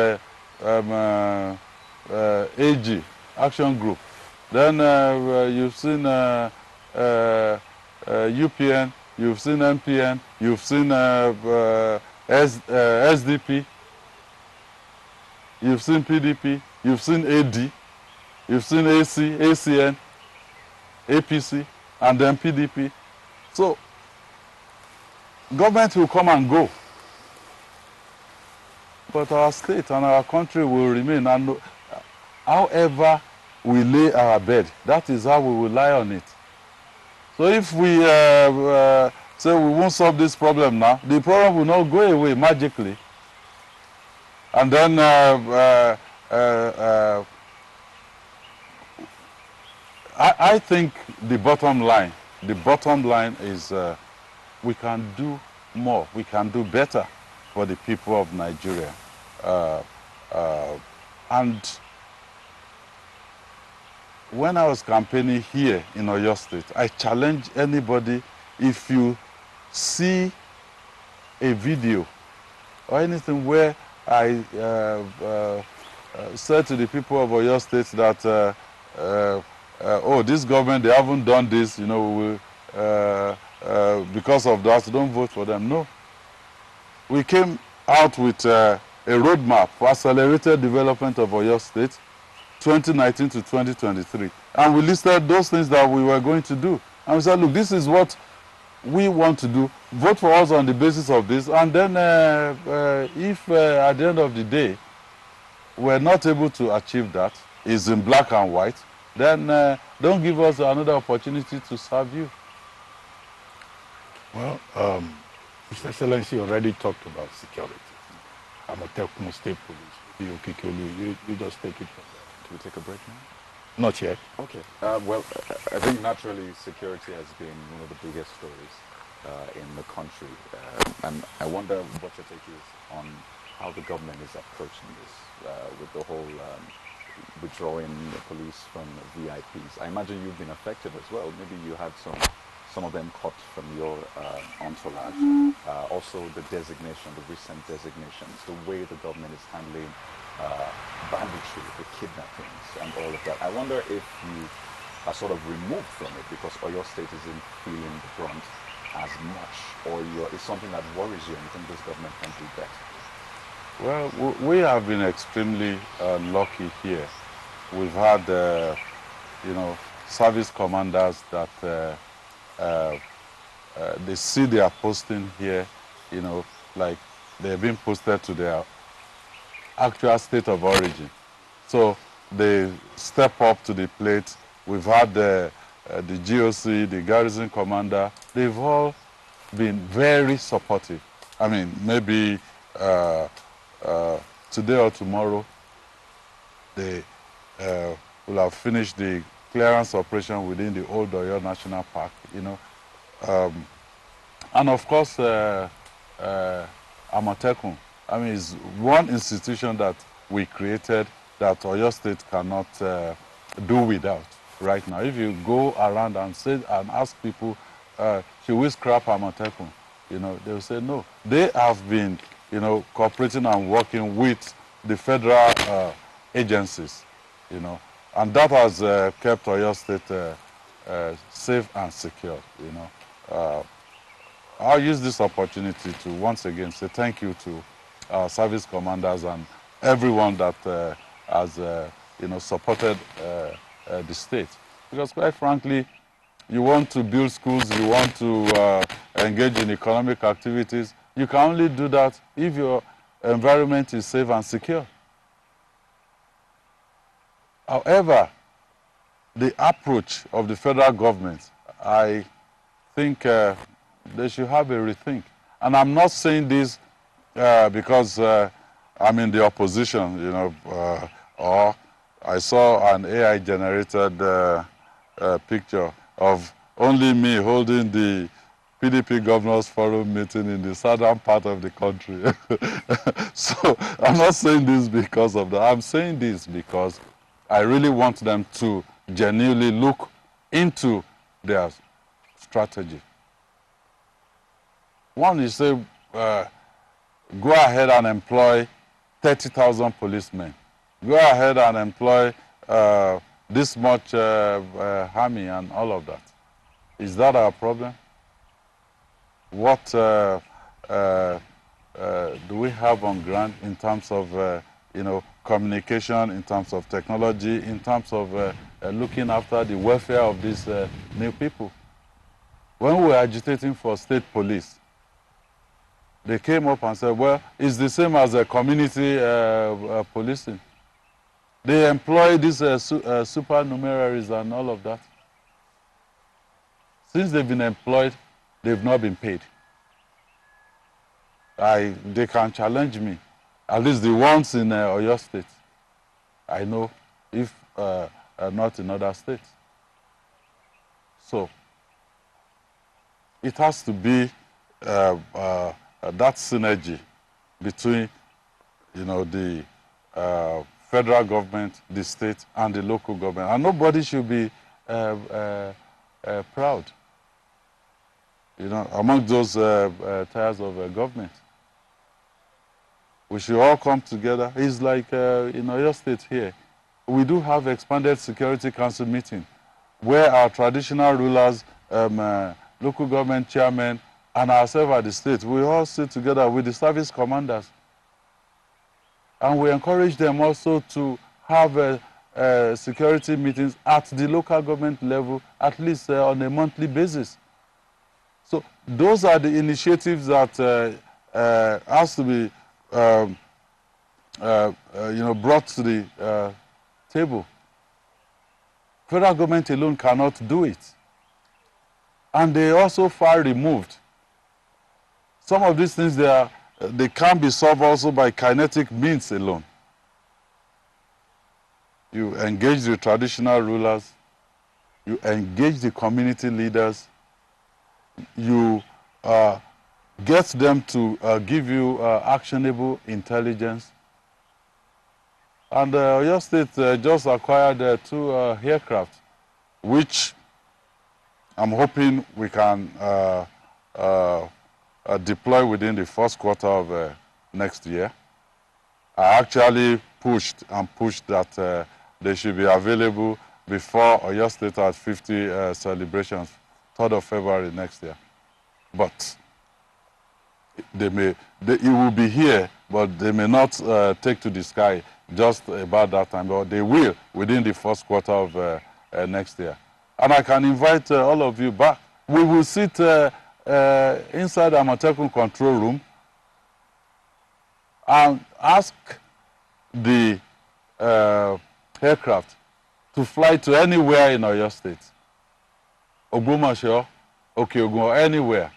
AG, Action Group. Then you've seen UPN, you've seen MPN, you've seen SDP, you've seen PDP, you've seen AD, you've seen AC, ACN, APC, and then PDP. So government will come and go, but our state and our country will remain. And however we lay our bed, that is how we will lie on it. So if we say we won't solve this problem now, the problem will not go away magically. And then I think the bottom line is we can do more, we can do better for the people of Nigeria. And when I was campaigning here in Oyo State, I challenge anybody, if you see a video or anything where I said to the people of Oyo State that, oh, this government, they haven't done this, you know, because of that, don't vote for them. No. We came out with a roadmap for accelerated development of Oyo State, 2019 to 2023. And we listed those things that we were going to do. And we said, look, this is what we want to do. Vote for us on the basis of this. And then if at the end of the day, we're not able to achieve that, it's in black and white, then don't give us another opportunity to serve you. Well, His Excellency already talked about security. Amatekun State Police, the Okikolu, you just take it from there. Do we take a break now? Not yet. Okay. Well, I think naturally security has been one of the biggest stories in the country. And I wonder what your take is on how the government is approaching this with the whole withdrawing the police from VIPs. I imagine you've been affected as well. Maybe you had some of them cut from your entourage. Also the designation, the recent designations, the way the government is handling banditry, the kidnappings and all of that. I wonder if you are sort of removed from it because Oyo State isn't feeling the brunt as much, or it's something that worries you and you think this government can do better. Well, we have been extremely lucky here. We've had, service commanders that they see their posting here, like they've been posted to their actual state of origin. So they step up to the plate. We've had the GOC, the garrison commander. They've all been very supportive. I mean, maybe today or tomorrow, they will have finished the clearance operation within the Old Oyo National Park, and of course, Amatekun. I mean, it's one institution that we created that Oyo State cannot do without right now. If you go around and ask people, should we scrap Amatekun? They will say no. They have been, cooperating and working with the federal agencies, and that has kept Oyo State safe and secure, I'll use this opportunity to once again say thank you to our service commanders and everyone that has, supported the state. Because quite frankly, you want to build schools, you want to engage in economic activities, you can only do that if your environment is safe and secure. However, the approach of the federal government, I think they should have a rethink. And I'm not saying this because I'm in the opposition, or I saw an AI-generated picture of only me holding the PDP Governors Forum meeting in the southern part of the country. So I'm not saying this because of that. I'm saying this because I really want them to genuinely look into their strategy. One is say, go ahead and employ 30,000 policemen. Go ahead and employ this much army and all of that. Is that our problem? What do we have on ground in terms of, communication, in terms of technology, in terms of looking after the welfare of these new people? When we were agitating for state police, they came up and said, well, it's the same as a community policing. They employ these supernumeraries and all of that. Since they've been employed, they've not been paid. They can challenge me, at least the ones in Oyo State. I know, if not in other states. So, it has to be that synergy between, the federal government, the state, and the local government. And nobody should be proud, among those tiers of government. We should all come together. It's like in Oyo State here, we do have expanded Security Council meeting where our traditional rulers, local government chairmen, and ourselves at the state, we all sit together with the service commanders. And we encourage them also to have security meetings at the local government level, at least on a monthly basis. So those are the initiatives that has to be brought to the table. Federal government alone cannot do it. And they are also far removed some of these things, they can be solved also by kinetic means alone. You engage the traditional rulers, you engage the community leaders, you get them to give you actionable intelligence. And your state just acquired 2 aircraft, which I'm hoping we can deploy within the first quarter of next year. I actually pushed that they should be available before Oyo State at 50 celebrations, 3rd of February next year. But it will be here, but they may not take to the sky just about that time, but they will within the first quarter of next year. And I can invite all of you back. We will sit inside Amatekun control room and ask the aircraft to fly to anywhere in Oyo State. Ogbomoso, Okeogun, anywhere.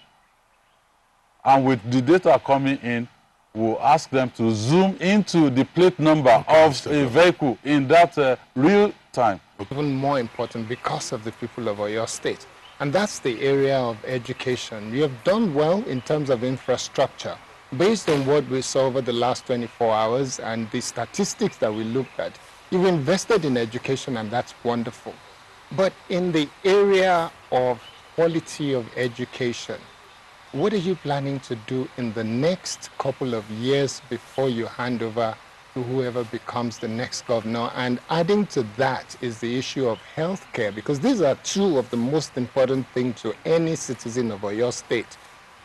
And with the data coming in, we'll ask them to zoom into the plate number of a vehicle in that real time. Even more important because of the people of Oyo State. And that's the area of education. You have done well in terms of infrastructure. Based on what we saw over the last 24 hours and the statistics that we looked at, you've invested in education, and that's wonderful. But in the area of quality of education, what are you planning to do in the next couple of years before you hand over to whoever becomes the next governor? And adding to that is the issue of healthcare, because these are 2 of the most important things to any citizen of Oyo State: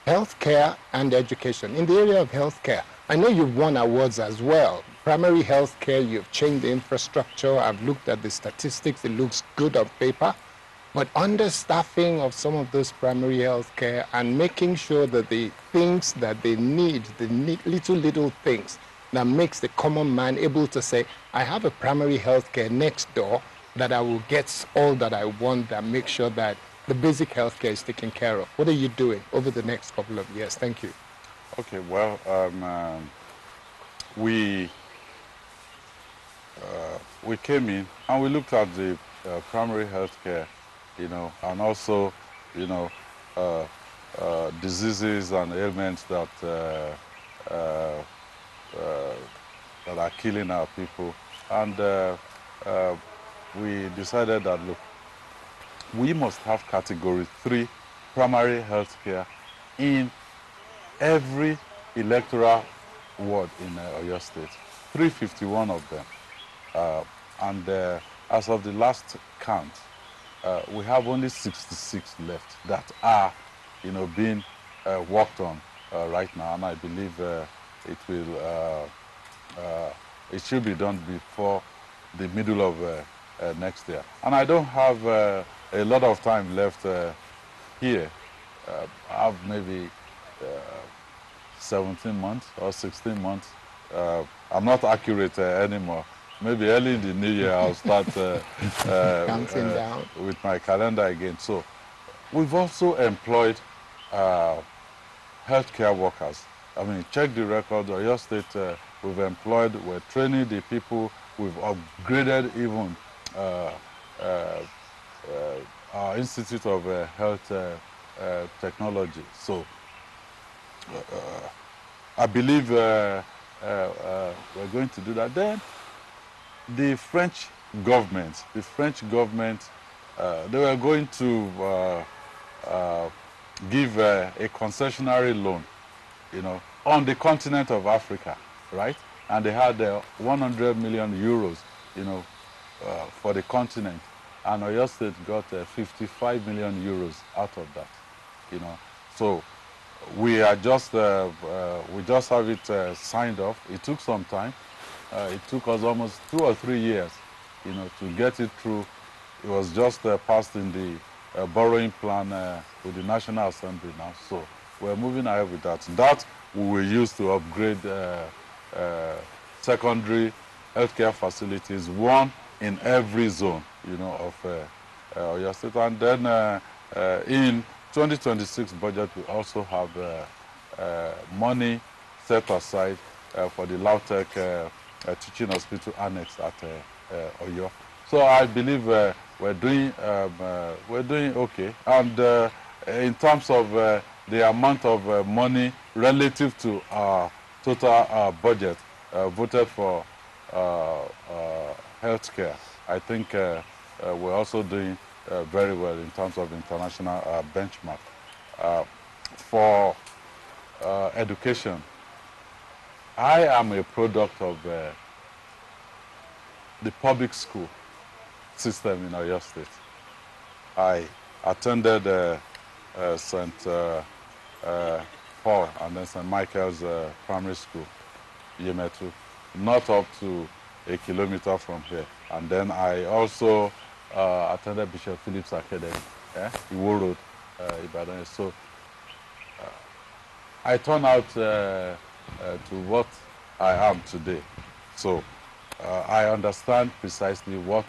healthcare and education. In the area of healthcare, I know you've won awards as well. Primary healthcare, you've changed the infrastructure. I've looked at the statistics. It looks good on paper. But understaffing of some of those primary healthcare and making sure that the things that they need, little things that makes the common man able to say, I have a primary healthcare next door that I will get all that I want, that make sure that the basic healthcare is taken care of. What are you doing over the next couple of years? Thank you. Okay, well, we came in and we looked at the primary healthcare, and also, diseases and ailments that are killing our people. And we decided that, look, we must have category 3 primary healthcare in every electoral ward in Oyo State, 351 of them. And as of the last count, we have only 66 left that are, being worked on right now, and I believe it should be done before the middle of next year. And I don't have a lot of time left here. I have maybe 17 months or 16 months. I'm not accurate anymore. Maybe early in the new year I'll start counting down with my calendar again. So we've also employed healthcare workers. I mean, check the record. Oyo State, we've employed, we're training the people. We've upgraded even our Institute of Health Technology. So I believe we're going to do that. Then the French government, they were going to give a concessionary loan, on the continent of Africa, right? And they had 100 million euros, for the continent. And Oyo State got 55 million euros out of that, So we are just, we just have it signed off. It took some time. It took us almost 2 or 3 years, to get it through. It was just passed in the borrowing plan with the National Assembly now. So we're moving ahead with that. That we will use to upgrade secondary healthcare facilities, one in every zone, of Oyo State. And then in 2026 budget, we also have money set aside for the Lautech teaching hospital annex at Oyo. So I believe we're doing okay. And in terms of the amount of money relative to our total budget voted for healthcare, I think we're also doing very well in terms of international benchmark. For education, I am a product of the public school system in Oyo State. I attended St. Paul and then St. Michael's Primary School, Yemetu, not up to a kilometer from here. And then I also attended Bishop Phillips Academy, Iwo Road, Ibadan. So I turned out to what I am today. So I understand precisely what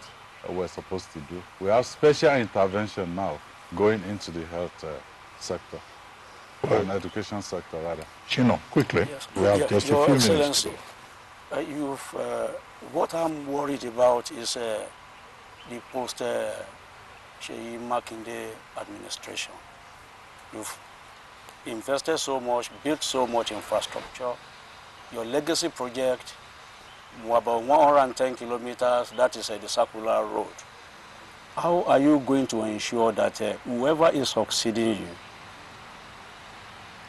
we're supposed to do. We have special intervention now going into the health sector, and education sector rather. Chino, quickly. Yes. We have just a Your few minutes. Excellency, what I'm worried about is the post Seyi Makinde administration. You've invested so much, built so much infrastructure. Your legacy project, about 110 kilometers, that is the circular road. How are you going to ensure that whoever is succeeding you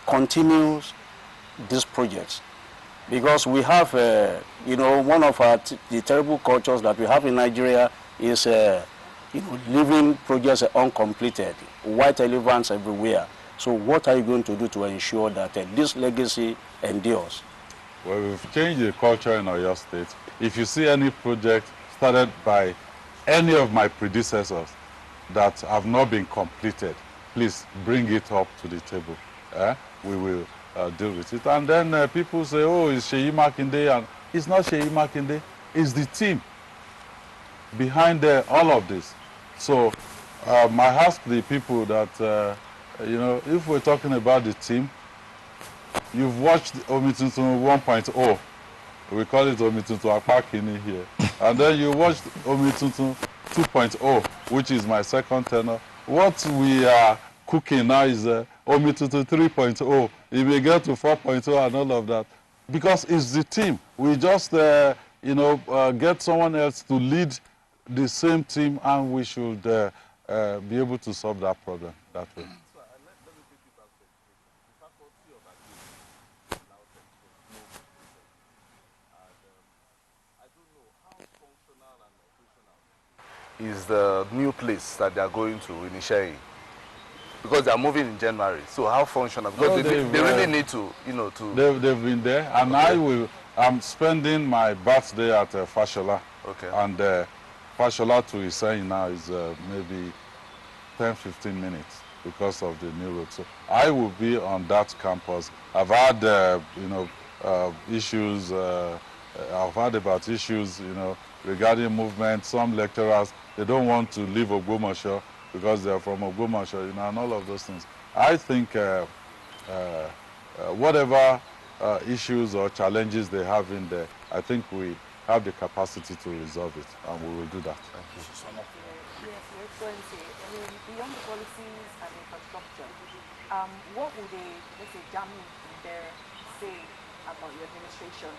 continues these projects? Because we have, one of the terrible cultures that we have in Nigeria is, leaving projects uncompleted, white elephants everywhere. So what are you going to do to ensure that this legacy endures? Well, we've changed the culture in Oyo State. If you see any project started by any of my predecessors that have not been completed, please bring it up to the table. We will deal with it. And then people say, oh, it's Seyi Makinde. And it's not Seyi Makinde. It's the team behind all of this. So I ask the people that, if we're talking about the team, you've watched Omituntun 1.0. We call it Omituntun Apakini here. And then you watched Omituntun 2.0, which is my second tenor. What we are cooking now is Omituntun 3.0. It may get to 4.0 and all of that. Because it's the team. We just, get someone else to lead the same team, and we should be able to solve that problem that way. Is the new place that they are going to in Seyi, because they are moving in January. So how functional? Because they really need to, They've been there, and I'm spending my birthday at Fashola. Okay. And Fashola to Seyi now is maybe 10-15 minutes because of the new road. So I will be on that campus. I've had, issues. I've heard about issues, regarding movement. Some lecturers, they don't want to leave Ogbomoso because they're from Ogbomoso, and all of those things. I think whatever issues or challenges they have in there, I think we have the capacity to resolve it, and we will do that. Yes, Your Excellency. Beyond the policies and infrastructure, what would let's say, Jami there say about your administration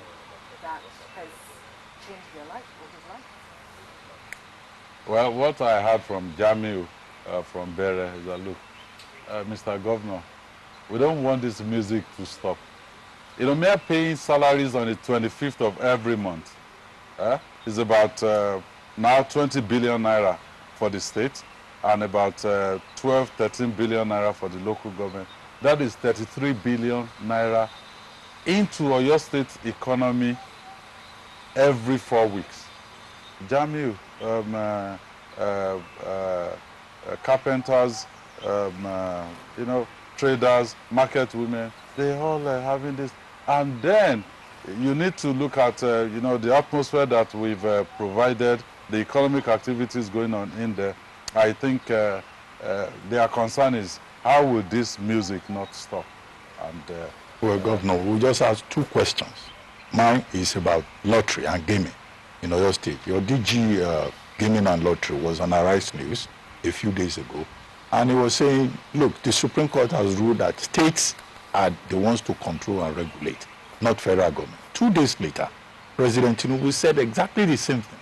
that has changed their life, or his life? Well, what I heard from Jamiu, from Bere, is that, look, Mr. Governor, we don't want this music to stop. Mere paying salaries on the 25th of every month is about now 20 billion naira for the state, and about 12-13 billion naira for the local government. That is 33 billion naira into Oyo State economy every 4 weeks. Jamiu, carpenters, traders, market women, they all are having this. And then you need to look at, the atmosphere that we've provided, the economic activities going on in there. I think their concern is, how will this music not stop? And Well, Governor, we just asked 2 questions. Mine is about lottery and gaming in Oyo State. Your DG gaming and lottery was on Arise News a few days ago, and he was saying, look, the Supreme Court has ruled that states are the ones to control and regulate, not federal government. 2 days later, President Tinubu said exactly the same thing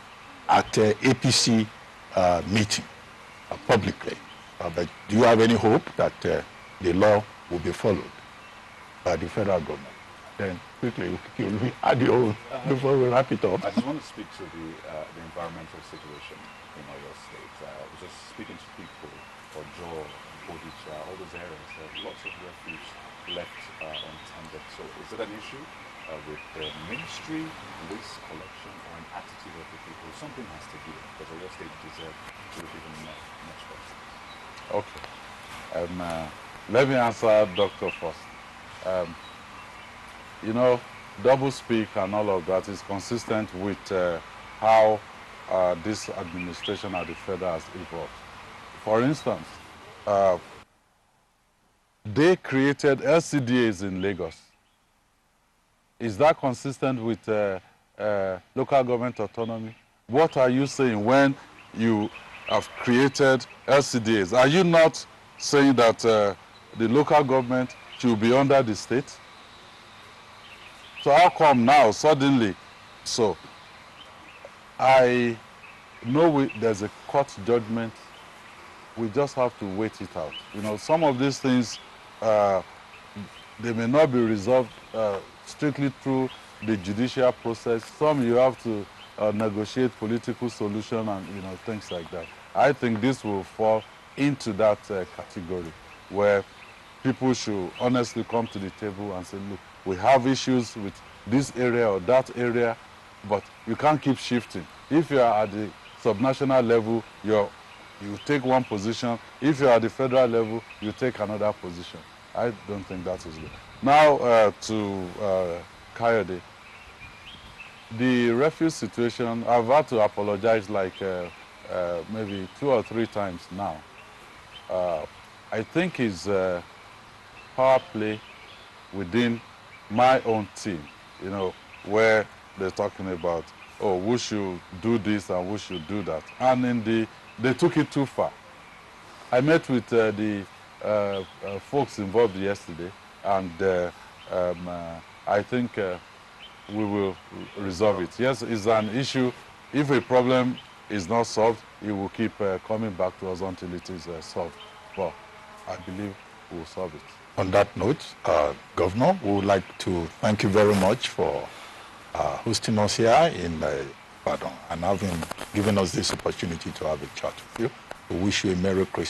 at APC meeting publicly. But do you have any hope that the law will be followed by the federal government? Then quickly, you'll add your own before we wrap it up. I just want to speak to the environmental situation in Oyo State. I was just speaking to people, Ojo, Bodicha, all those areas, lots of refuge left untended. So is it an issue with the ministry, waste collection, or an attitude of the people? Something has to give, because Oyo State deserves to be given much better. Okay. Let me answer Doctor first. You know, double speak and all of that is consistent with how this administration at the federal has evolved. For instance, they created LCDAs in Lagos. Is that consistent with local government autonomy? What are you saying when you have created LCDAs? Are you not saying that the local government should be under the state? So how come now, suddenly? So I know there's a court judgment. We just have to wait it out. You know, some of these things, they may not be resolved strictly through the judicial process. Some you have to negotiate political solution and, you know, things like that. I think this will fall into that category where people should honestly come to the table and say, look, we have issues with this area or that area, but you can't keep shifting. If you are at the subnational level, you take one position. If you are at the federal level, you take another position. I don't think that is good. Now to Kayode. The refuse situation, I've had to apologize like maybe 2 or 3 times now. I think it's power play within my own team, you know, where they're talking about, oh, we should do this and we should do that. And they took it too far. I met with the folks involved yesterday, and I think we will resolve it. Yes, it's an issue. If a problem is not solved, it will keep coming back to us until it is solved. But I believe we'll solve it. On that note, Governor, we would like to thank you very much for hosting us here in Ibadan and having given us this opportunity to have a chat with you. We wish you a Merry Christmas.